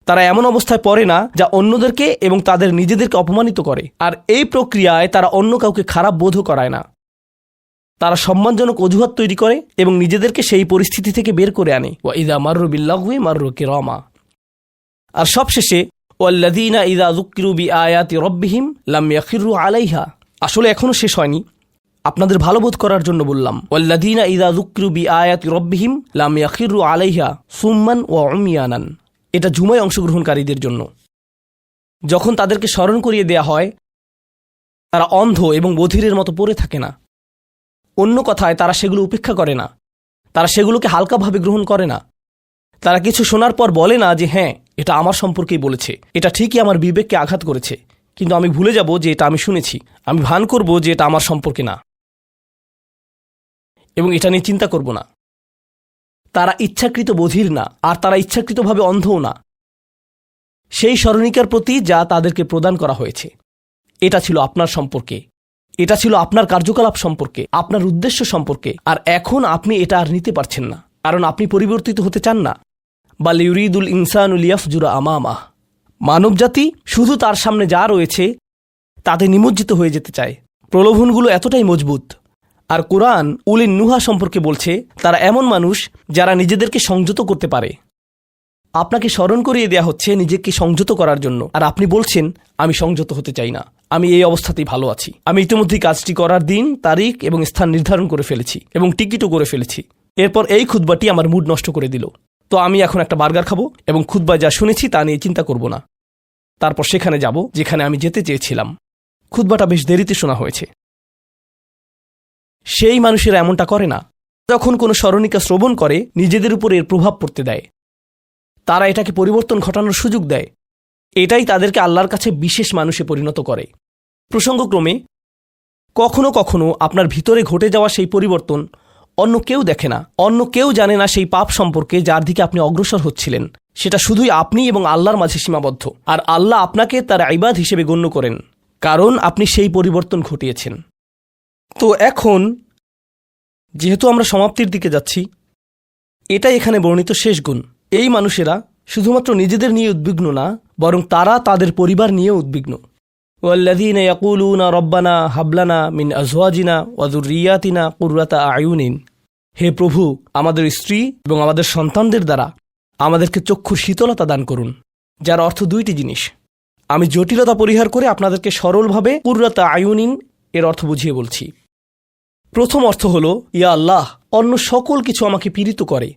তারা এমন অবস্থায় পড়ে না যা অন্যদেরকে এবং তাদের নিজেদেরকে অপমানিত করে, আর এই প্রক্রিয়ায় তারা অন্য কাউকে খারাপ বোধও করায় না। তারা সম্মানজনক অজুহাত তৈরি করে এবং নিজেদেরকে সেই পরিস্থিতি থেকে বের করে আনে। ওয়া ইযা মাররু বিল্লাগwi মাররু কিরামা। আর সবশেষে ওয়াল্লাযীনা ইযা যুক্কিরু বিআয়াতি রাব্বিহিম লাম ইয়াখিরু আলাইহা। আসলে এখনো শেষ হয়নি, আপনাদের ভালো বোধ করার জন্য বললাম। ওয়াল্লাযীনা ইযা যুক্কিরু বিআয়াতি রাব্বিহিম লাম ইয়াখিরু আলাইহা সুম্মান ওয়া উমিয়ানান। এটা জুমায় অংশগ্রহণকারীদের জন্য। যখন তাদেরকে স্মরণ করিয়ে দেয়া হয়, তারা অন্ধ এবং বধিরের মতো পড়ে থাকে না। অন্য কথায়, তারা সেগুলো উপেক্ষা করে না, তারা সেগুলোকে হালকাভাবে গ্রহণ করে না। তারা কিছু শোনার পর বলে না যে হ্যাঁ, এটা আমার সম্পর্কেই বলেছে, এটা ঠিকই আমার বিবেককে আঘাত করেছে, কিন্তু আমি ভুলে যাব যে এটা আমি শুনেছি। আমি ভান করব যে এটা আমার সম্পর্কে না এবং এটা নিয়ে চিন্তা করব না। তারা ইচ্ছাকৃত বধির না, আর তারা ইচ্ছাকৃতভাবে অন্ধও না। সেই স্মরণিকার প্রতি যা তাদেরকে প্রদান করা হয়েছে, এটা ছিল আপনার সম্পর্কে, এটা ছিল আপনার কার্যকলাপ সম্পর্কে, আপনার উদ্দেশ্য সম্পর্কে। আর এখন আপনি এটা আর নিতে পারছেন না, কারণ আপনি পরিবর্তিত হতে চান না। বাল ইউরিদুল ইনসানু লিয়াফজুরা আমামাহ। মানবজাতি শুধু তার সামনে যা রয়েছে তাতে নিমজ্জিত হয়ে যেতে চায়। প্রলোভনগুলো এতটাই মজবুত। আর কোরআন উলিন নুহা সম্পর্কে বলছে, তারা এমন মানুষ যারা নিজেদেরকে সংযত করতে পারে। আপনাকে স্মরণ করিয়ে দেয়া হচ্ছে নিজেকে সংযত করার জন্য, আর আপনি বলছেন আমি সংযত হতে চাই না, আমি এই অবস্থাতেই ভালো আছি। আমি ইতিমধ্যেই কাজটি করার দিন, তারিখ এবং স্থান নির্ধারণ করে ফেলেছি এবং টিকিটও করে ফেলেছি। এরপর এই খুতবাটি আমার মুড নষ্ট করে দিল। তো আমি এখন একটা বার্গার খাবো এবং খুতবায় যা শুনেছি তা নিয়ে চিন্তা করব না। তারপর সেখানে যাব যেখানে আমি যেতে চেয়েছিলাম। খুতবাটা বেশ দেরিতে শোনা হয়েছে। সেই মানুষেরা এমনটা করে না। যখন কোনো স্মরণিকা শ্রবণ করে, নিজেদের উপর এর প্রভাব পড়তে দেয়। তারা এটাকে পরিবর্তন ঘটানোর সুযোগ দেয়। এটাই তাদেরকে আল্লাহর কাছে বিশেষ মানুষে পরিণত করে। প্রসঙ্গক্রমে, কখনো কখনো আপনার ভিতরে ঘটে যাওয়া সেই পরিবর্তন অন্য কেউ দেখে না, অন্য কেউ জানে না সেই পাপ সম্পর্কে যার দিকে আপনি অগ্রসর হচ্ছিলেন। সেটা শুধুই আপনি এবং আল্লাহর মাঝে সীমাবদ্ধ। আর আল্লাহ আপনাকে তার ইবাদ হিসেবে গণ্য করেন, কারণ আপনি সেই পরিবর্তন ঘটিয়েছেন। তো এখন যেহেতু আমরা সমাপ্তির দিকে যাচ্ছি, এটাই এখানে বর্ণিত শেষ গুণ। এই মানুষেরা শুধুমাত্র নিজেদের নিয়ে উদ্বিগ্ন না, বরং তারা তাদের পরিবার নিয়েও উদ্বিগ্ন। ওয়াল্লাযীনা ইয়াকুলুনা রব্বানা হাবলানা মিন আজওয়াজিনা ওয়া যুররিয়াতিনা কুররাতা আয়ুনিন। হে প্রভু, আমাদের স্ত্রী এবং আমাদের সন্তানদের দ্বারা আমাদেরকে চক্ষুর শীতলতা দান করুন। যার অর্থ দুইটি জিনিস। আমি জটিলতা পরিহার করে আপনাদেরকে সরলভাবে কুররাতা আয়ুনিন এর অর্থ বুঝিয়ে বলছি। প্রথম অর্থ হল, ইয়া আল্লাহ, অন্য সকল কিছু আমাকে পীড়িত করে,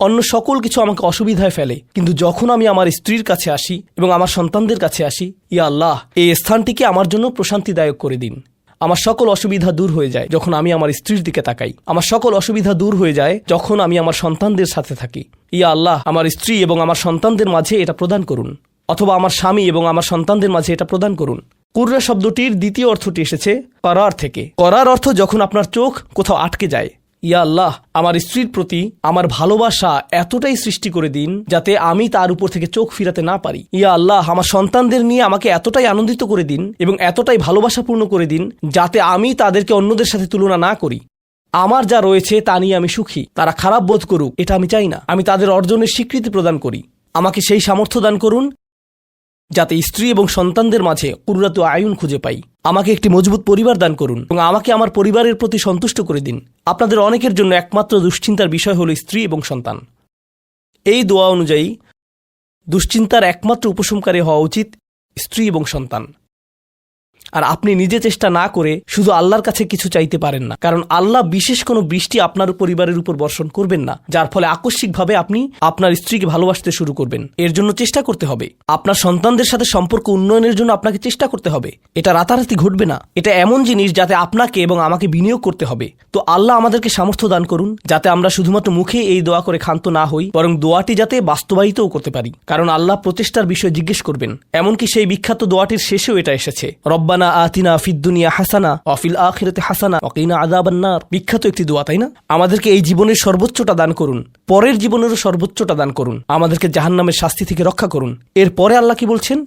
অন্য সকল কিছু আমাকে অসুবিধায় ফেলে, কিন্তু যখন আমি আমার স্ত্রীর কাছে আসি এবং আমার সন্তানদের কাছে আসি, ইয়া আল্লাহ, এই স্থানটিকে আমার জন্য প্রশান্তিদায়ক করে দিন। আমার সকল অসুবিধা দূর হয়ে যায় যখন আমি আমার স্ত্রীর দিকে তাকাই। আমার সকল অসুবিধা দূর হয়ে যায় যখন আমি আমার সন্তানদের সাথে থাকি। ইয়া আল্লাহ, আমার স্ত্রী এবং আমার সন্তানদের মাঝে এটা প্রদান করুন, অথবা আমার স্বামী এবং আমার সন্তানদের মাঝে এটা প্রদান করুন। কুররা শব্দটির দ্বিতীয় অর্থটি এসেছে করার থেকে। করার অর্থ যখন আপনার চোখ কোথাও আটকে যায়। ইয়া আল্লাহ, আমার স্ত্রীর প্রতি আমার ভালোবাসা এতটাই সৃষ্টি করে দিন যাতে আমি তার উপর থেকে চোখ ফিরাতে না পারি। ইয়া আল্লাহ, আমার সন্তানদের নিয়ে আমাকে এতটাই আনন্দিত করে দিন এবং এতটাই ভালোবাসাপূর্ণ করে দিন যাতে আমি তাদেরকে অন্যদের সাথে তুলনা না করি। আমার যা রয়েছে তা নিয়ে আমি সুখী। তারা খারাপ বোধ করুক, এটা আমি চাই না। আমি তাদের অর্জনের স্বীকৃতি প্রদান করি। আমাকে সেই সামর্থ্য দান করুন যাতে স্ত্রী এবং সন্তানদের মাঝে কুররাতু আয়ুন খুঁজে পাই। আমাকে একটি মজবুত পরিবার দান করুন এবং আমাকে আমার পরিবারের প্রতি সন্তুষ্ট করে দিন। আপনাদের অনেকের জন্য একমাত্র দুশ্চিন্তার বিষয় হলো স্ত্রী এবং সন্তান। এই দোয়া অনুযায়ী দুশ্চিন্তার একমাত্র উপশমকারী হওয়া উচিত স্ত্রী এবং সন্তান। আর আপনি নিজে চেষ্টা না করে শুধু আল্লাহর কাছে কিছু চাইতে পারেন না, কারণ আল্লাহ বিশেষ কোনো বৃষ্টি আপনার পরিবারের উপর বর্ষণ করবেন না যার ফলে আকস্মিকভাবে আপনি আপনার স্ত্রীকে ভালোবাসতে শুরু করবেন। এর জন্য চেষ্টা করতে হবে। আপনার সন্তানদের সাথে সম্পর্ক উন্নয়নের জন্য আপনাকে চেষ্টা করতে হবে। এটা রাতারাতি ঘটবে না। এটা এমন জিনিস যাতে আপনাকে এবং আমাকে বিনিয়োগ করতে হবে। তো আল্লাহ আমাদেরকে সামর্থ্য দান করুন যাতে আমরা শুধুমাত্র মুখে এই দোয়া করে ক্ষান্ত না হই, বরং দোয়াটি যাতে বাস্তবায়িতও করতে পারি, কারণ আল্লাহ প্রচেষ্টার বিষয়ে জিজ্ঞেস করবেন। এমনকি সেই বিখ্যাত দোয়াটির শেষেও এটা এসেছে, রব্বানা আতিনা ফিদ দুনিয়া হাসানা ওয়া ফিল আখিরাতি হাসানা ওয়া কিনা আযাবান নার। বিখ্যাত একটি দোয়া, তাই না? আমাদেরকে এই জীবনের সর্বোচ্চটা দান করুন, পরের জীবনেরও সর্বোচ্চটা দান করুন, আমাদেরকে জাহান্নামের শাস্তি থেকে রক্ষা করুন। এরপরে আল্লাহ কি বলছেন?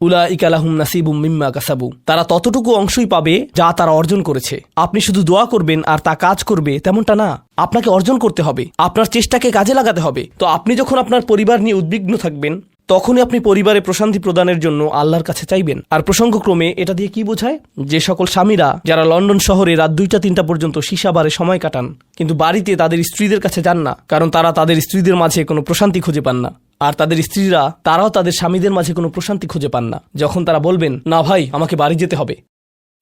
উলাইকা লাহুম নাসিবুম মিম্মা কাসাবু। তারা ততটুকু অংশই পাবে যা তারা অর্জন করেছে। আপনি শুধু দোয়া করবেন আর তা কাজ করবে তেমনটা না, আপনাকে অর্জন করতে হবে, আপনার চেষ্টাকে কাজে লাগাতে হবে। তো আপনি যখন আপনার পরিবার নিয়ে উদ্বিগ্ন থাকবেন তখনই আপনি পরিবারে প্রশান্তি প্রদানের জন্য আল্লাহর কাছে চাইবেন। আর প্রসঙ্গক্রমে এটা দিয়ে কি বোঝায়? যে সকল স্বামীরা যারা লন্ডন শহরে রাত 2টা-3টা পর্যন্ত সীসা বারে সময় কাটান কিন্তু বাড়িতে তাদের স্ত্রীদের কাছে যান না, কারণ তারা তাদের স্ত্রীদের মাঝে কোনো প্রশান্তি খুঁজে পান না, আর তাদের স্ত্রীরা তারাও তাদের স্বামীদের মাঝে কোনো প্রশান্তি খুঁজে পান না, যখন তারা বলবেন না ভাই আমাকে বাড়ি যেতে হবে,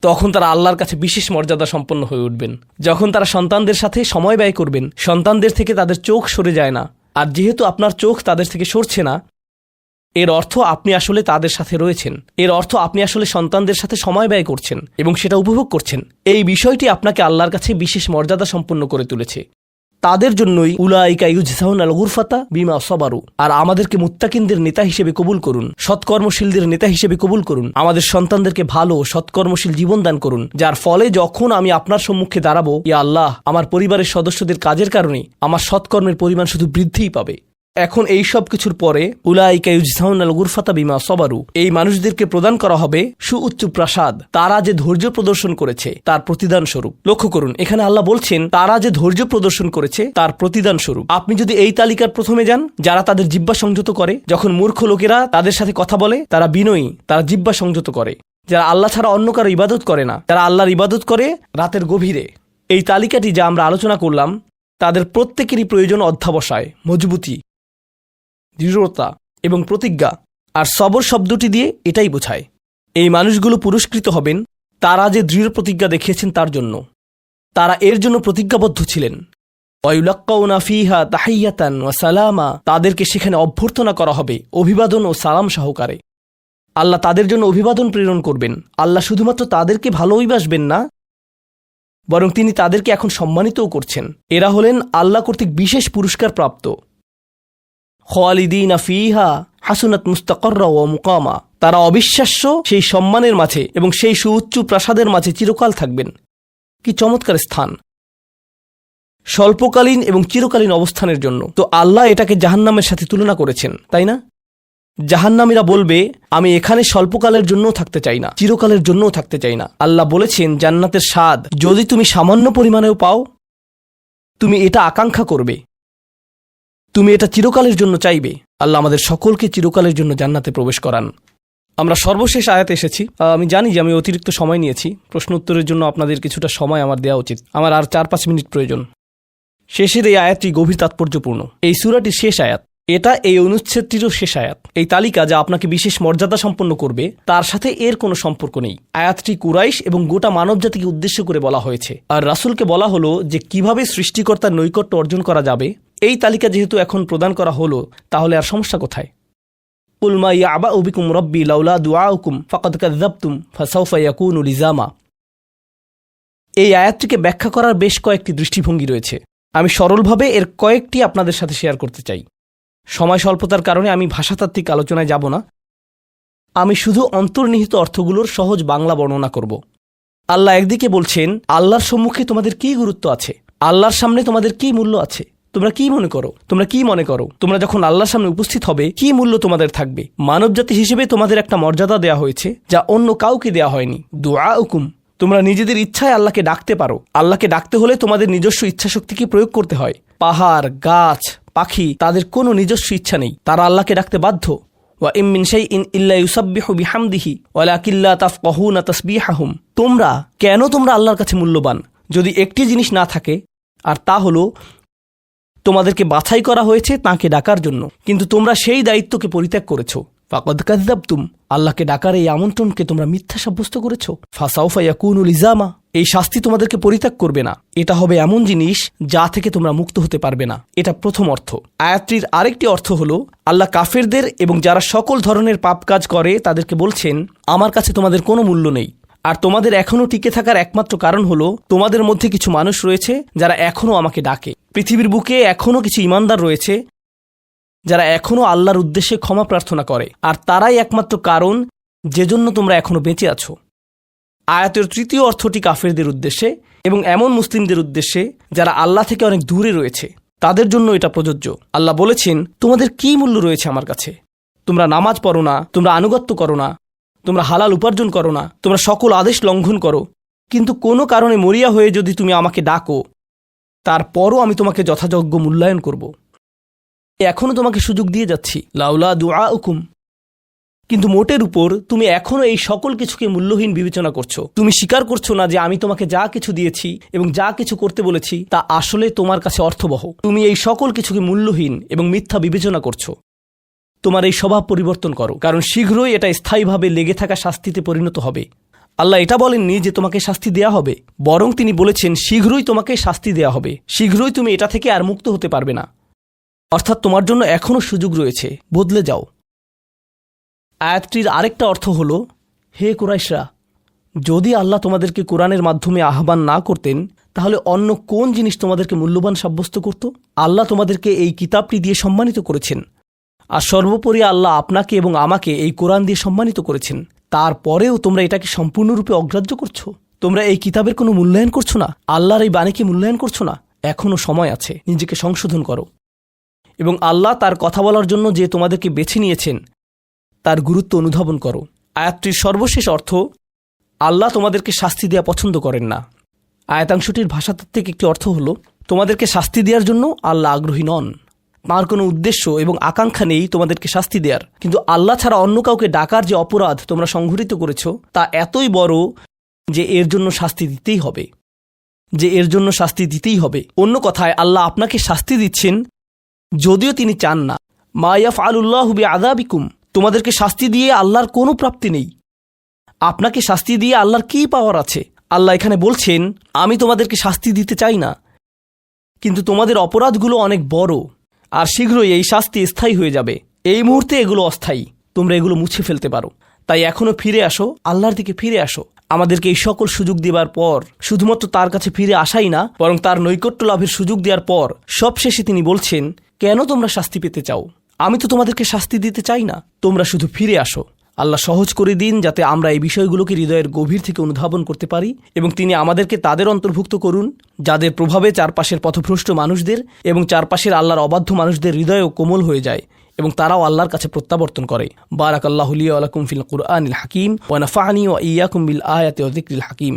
তখন তারা আল্লাহর কাছে বিশেষ মর্যাদা সম্পন্ন হয়ে উঠবেন। যখন তারা সন্তানদের সাথে সময় ব্যয় করবেন, সন্তানদের থেকে তাদের চোখ সরে যায় না, আর যেহেতু আপনার চোখ তাদের থেকে সরছে না, এর অর্থ আপনি আসলে তাদের সাথে রয়েছেন, এর অর্থ আপনি আসলে সন্তানদের সাথে সময় ব্যয় করছেন এবং সেটা উপভোগ করছেন। এই বিষয়টি আপনাকে আল্লাহর কাছে বিশেষ মর্যাদা সম্পন্ন করে তুলেছে। তাদের জন্যই উলাইকা ইউজজাউনাল গুরফাতা বিমা সাবারু। আর আমাদেরকে মুত্তাকিনদের নেতা হিসেবে কবুল করুন, সৎকর্মশীলদের নেতা হিসেবে কবুল করুন। আমাদের সন্তানদেরকে ভালো সৎকর্মশীল জীবন দান করুন, যার ফলে যখন আমি আপনার সম্মুখে দাঁড়াবো, ইয়া আল্লাহ, আমার পরিবারের সদস্যদের কাজের কারণে আমার সৎকর্মের পরিমাণ শুধু বৃদ্ধিই পাবে। এখন এই সব কিছুর পরে উলাইকা ইউজজাউনাল গুরফাতা বিমা সাবারু, এই মানুষদেরকে প্রদান করা হবে সুউচ্চ প্রাসাদ, তারা যে ধৈর্য প্রদর্শন করেছে তার প্রতিদান স্বরূপ। লক্ষ্য করুন, এখানে আল্লাহ বলছেন তারা যে ধৈর্য প্রদর্শন করেছে তার প্রতিদান স্বরূপ। আপনি যদি এই তালিকার প্রথমে যান, যারা তাদের জিহ্বা সংযত করে, যখন মূর্খ লোকেরা তাদের সাথে কথা বলে তারা বিনয়ী, তারা জিহ্বা সংযত করে, যারা আল্লাহ ছাড়া অন্য কারো ইবাদত করে না, তারা আল্লাহর ইবাদত করে রাতের গভীরে। এই তালিকাটি যা আমরা আলোচনা করলাম তাদের প্রত্যেকেরই প্রয়োজন অধ্যাবসায়, মজবুতি, দৃঢ়তা এবং প্রতিজ্ঞা। আর সবর শব্দটি দিয়ে এটাই বোঝায়। এই মানুষগুলো পুরস্কৃত হবেন তারা যে দৃঢ় প্রতিজ্ঞা দেখিয়েছেন তার জন্য। তারা এর জন্য প্রতিজ্ঞাবদ্ধ ছিলেন। ওয়ায়ুলাক্কাউনা ফিহা তাহিয়াতান ওয়া সালামা, তাদেরকে সেখানে অভ্যর্থনা করা হবে অভিবাদন ও সালাম সহকারে। আল্লাহ তাদের জন্য অভিবাদন প্রেরণ করবেন। আল্লাহ শুধুমাত্র তাদেরকে ভালোবাসবেন না, বরং তিনি তাদেরকে এখন সম্মানিতও করছেন। এরা হলেন আল্লাহ কর্তৃক বিশেষ পুরস্কার প্রাপ্ত। খালিদিনা ফিহা হাসুনাত মুস্তাকাররা ওয়া মুকামা, তারা অবিশ্বাস্য সেই সম্মানের মাঝে এবং সেই সুউচ্চ প্রাসাদের মাঝে চিরকাল থাকবেন। কি চমৎকার স্থান! স্বল্পকালীন এবং চিরকালীন অবস্থানের জন্য। তো আল্লাহ এটাকে জাহান্নামের সাথে তুলনা করেছেন, তাই না? জাহান্নামীরা বলবে আমি এখানে স্বল্পকালের জন্যও থাকতে চাই না, চিরকালের জন্যও থাকতে চাই না। আল্লাহ বলেছেন জান্নাতের স্বাদ যদি তুমি সামান্য পরিমাণেও পাও, তুমি এটা আকাঙ্ক্ষা করবে, তুমি এটা চিরকালের জন্য চাইবে। আল্লাহ আমাদের সকলকে চিরকালের জন্য জান্নাতে প্রবেশ করান। আমরা সর্বশেষ আয়াতে এসেছি। আমি জানি যে আমি অতিরিক্ত সময় নিয়েছি, প্রশ্ন উত্তরের জন্য আপনাদের কিছুটা সময় আমার দেওয়া উচিত। আমার আর 4-5 মিনিট প্রয়োজন। শেষের এই আয়াতটি গভীর তাৎপর্যপূর্ণ। এই সূরাটির শেষ আয়াত, এটা এই অনুচ্ছেদটিরও শেষ আয়াত। এই তালিকা যা আপনাকে বিশেষ মর্যাদা সম্পন্ন করবে তার সাথে এর কোনো সম্পর্ক নেই। আয়াতটি কুরাইশ এবং গোটা মানবজাতিকে উদ্দেশ্য করে বলা হয়েছে, আর রাসূলকে বলা হলো যে কিভাবে সৃষ্টিকর্তার নৈকট্য অর্জন করা যাবে। এই তালিকা যেহেতু এখন প্রদান করা হলো, তাহলে আর সমস্যা কোথায়? কুল মা ইয়াবাউ বিকুম রাব্বি লাউলা দুআউকুম ফাকাদ কাযাবতুম ফাসাউফা ইয়াকুনু লিজামা। এই আয়াতটিকে ব্যাখ্যা করার বেশ কয়েকটি দৃষ্টিভঙ্গি রয়েছে। আমি সরলভাবে এর কয়েকটি আপনাদের সাথে শেয়ার করতে চাই। সময় স্বল্পতার কারণে আমি ভাষাতাত্ত্বিক আলোচনায় যাব না। আমি শুধু অন্তর্নিহিত অর্থগুলোর সহজ বাংলা বর্ণনা করব। আল্লাহ একদিকে বলছেন আল্লাহর সম্মুখে তোমাদের কী গুরুত্ব আছে, আল্লাহর সামনে তোমাদের কী মূল্য আছে, তোমরা কি মনে করো, তোমরা যখন আল্লাহর সামনে উপস্থিত হবে কি মূল্য তোমাদের থাকবে। মানবজাতি হিসেবে তোমাদের একটা মর্যাদা দেয়া হয়েছে যা অন্য কাউকে দেয়া হয়নি। দুআউকুম, তোমরা নিজেদের ইচ্ছায় আল্লাহকে ডাকতে পারো। আল্লাহকে ডাকতে হলে তোমাদের নিজস্ব ইচ্ছাশক্তিকে প্রয়োগ করতে হয়। পাহাড়, গাছ, পাখি, তাদের কোনো নিজস্ব ইচ্ছা নেই, তারা আল্লাহকে ডাকতে বাধ্য। ওয়া ইম মিন শাইইন ইল্লা ইউসাব্বিহু বিহামদিহি ওয়ালাকিন লা তাফকাহুনা তাসবিহাহুম। তোমরা আল্লাহর কাছে মূল্যবান যদি একটি জিনিস না থাকে, আর তা হলো তোমাদেরকে বাছাই করা হয়েছে তাঁকে ডাকার জন্য, কিন্তু তোমরা সেই দায়িত্বকে পরিত্যাগ করেছ। ফাকাদ কাযযাবতুম, আল্লাহকে ডাকার এই আমন্ত্রণকে তোমরা মিথ্যা সাব্যস্ত করেছ। ফাসাউফা ইয়াকুনু লিজামা, এই শাস্তি তোমাদেরকে পরিত্যাগ করবে না, এটা হবে এমন জিনিস যা থেকে তোমরা মুক্ত হতে পারবে না। এটা প্রথম অর্থ। আয়াতটির আরেকটি অর্থ হলো আল্লাহ কাফেরদের এবং যারা সকল ধরনের পাপ কাজ করে তাদেরকে বলছেন, আমার কাছে তোমাদের কোনো মূল্য নেই, আর তোমাদের এখনও টিকে থাকার একমাত্র কারণ হলো তোমাদের মধ্যে কিছু মানুষ রয়েছে যারা এখনও আমাকে ডাকে। পৃথিবীর বুকে এখনও কিছু ইমানদার রয়েছে যারা এখনও আল্লাহর উদ্দেশ্যে ক্ষমা প্রার্থনা করে, আর তারাই একমাত্র কারণ যে জন্য তোমরা এখনও বেঁচে আছো। আয়াতের তৃতীয় অর্থটি কাফেরদের উদ্দেশ্যে এবং এমন মুসলিমদের উদ্দেশ্যে যারা আল্লাহ থেকে অনেক দূরে রয়েছে, তাদের জন্য এটা প্রযোজ্য। আল্লাহ বলেছেন, তোমাদের কী মূল্য রয়েছে আমার কাছে? তোমরা নামাজ পড়ো না, তোমরা আনুগত্য করো না, তোমরা হালাল উপার্জন করো না, তোমরা সকল আদেশ লঙ্ঘন করো, কিন্তু কোনো কারণে মরিয়া হয়ে যদি তুমি আমাকে ডাকো, তারপরও আমি তোমাকে যথাযোগ্য মূল্যায়ন করব। এখনও তোমাকে সুযোগ দিয়ে যাচ্ছি, লাউলা দুআউকুম, কিন্তু মোটের উপর তুমি এখনও এই সকল কিছুকে মূল্যহীন বিবেচনা করছো। তুমি স্বীকার করছো না যে আমি তোমাকে যা কিছু দিয়েছি এবং যা কিছু করতে বলেছি তা আসলে তোমার কাছে অর্থবহ। তুমি এই সকল কিছুকে মূল্যহীন এবং মিথ্যা বিবেচনা করছো। তোমার এই স্বভাব পরিবর্তন করো, কারণ শীঘ্রই এটা স্থায়ীভাবে লেগে থাকা শাস্তিতে পরিণত হবে। আল্লাহ এটা বলেননি যে তোমাকে শাস্তি দেয়া হবে, বরং তিনি বলেছেন শীঘ্রই তোমাকে শাস্তি দেয়া হবে, শীঘ্রই তুমি এটা থেকে আর মুক্ত হতে পারবে না। অর্থাৎ তোমার জন্য এখনও সুযোগ রয়েছে, বদলে যাও। আয়াতটির আরেকটা অর্থ হলো, হে কুরাইশরা, যদি আল্লাহ তোমাদেরকে কোরআনের মাধ্যমে আহ্বান না করতেন তাহলে অন্য কোন জিনিস তোমাদেরকে মূল্যবান সাব্যস্ত করত? আল্লাহ তোমাদেরকে এই কিতাবটি দিয়ে সম্মানিত করেছেন, আর সর্বোপরি আল্লাহ আপনাকে এবং আমাকে এই কোরআন দিয়ে সম্মানিত করেছেন। তারপরেও তোমরা এটাকে সম্পূর্ণরূপে অগ্রাহ্য করছো। তোমরা এই কিতাবের কোনো মূল্যায়ন করছো না, আল্লাহর এই বাণীকে মূল্যায়ন করছো না। এখনও সময় আছে, নিজেকে সংশোধন করো। এবং আল্লাহ তার কথা বলার জন্য যে তোমাদেরকে বেছে নিয়েছেন তার গুরুত্ব অনুধাবন করো। আয়াতটির সর্বশেষ অর্থ, আল্লাহ তোমাদেরকে শাস্তি দেওয়া পছন্দ করেন না। আয়াতাংশটির ভাষাতাত্ত্বিক একটি অর্থ হলো, তোমাদেরকে শাস্তি দেওয়ার জন্য আল্লাহ আগ্রহী নন। তাঁর কোনো উদ্দেশ্য এবং আকাঙ্ক্ষা নেই তোমাদেরকে শাস্তি দেওয়ার, কিন্তু আল্লাহ ছাড়া অন্য কাউকে ডাকার যে অপরাধ তোমরা সংঘটিত করেছ তা এতই বড় যে এর জন্য শাস্তি দিতেই হবে। অন্য কথায় আল্লাহ আপনাকে শাস্তি দিচ্ছেন যদিও তিনি চান না। মা ইয়াফআলুল্লাহু বিআযাবিকুম, তোমাদেরকে শাস্তি দিয়ে আল্লাহর কোনো প্রাপ্তি নেই। আপনাকে শাস্তি দিয়ে আল্লাহর কী পাওয়ার আছে? আল্লাহ এখানে বলছেন, আমি তোমাদেরকে শাস্তি দিতে চাই না, কিন্তু তোমাদের অপরাধগুলো অনেক বড়, আর শীঘ্রই এই শাস্তি স্থায়ী হয়ে যাবে। এই মুহূর্তে এগুলো অস্থায়ী, তোমরা এগুলো মুছে ফেলতে পারো। তাই এখনও ফিরে আসো, আল্লাহর দিকে ফিরে আসো। আমাদেরকে এই সকল সুযোগ দেবার পর শুধুমাত্র তার কাছে ফিরে আসাই না, বরং তার নৈকট্য লাভের সুযোগ দেওয়ার পর সবশেষে তিনি বলছেন, কেন তোমরা শাস্তি পেতে চাও? আমি তো তোমাদেরকে শাস্তি দিতে চাই না, তোমরা শুধু ফিরে আসো। আল্লাহ সহজ করে দিন যাতে আমরা এই বিষয়গুলোকে হৃদয়ের গভীর থেকে অনুধাবন করতে পারি, এবং তিনি আমাদেরকে তাদের অন্তর্ভুক্ত করুন যাদের প্রভাবে চারপাশের পথভ্রষ্ট মানুষদের এবং চারপাশের আল্লাহর অবাধ্য মানুষদের হৃদয়ও কোমল হয়ে যায় এবং তারাও আল্লাহর কাছে প্রত্যাবর্তন করে। বারাকাল্লাহু লি ওয়া লাকুম ফিল কুরআনিল হাকিম ওয়া নাফা'নি ওয়া ইয়্যাকুম বিল আয়াতি ওয়া যিকরিল হাকিম।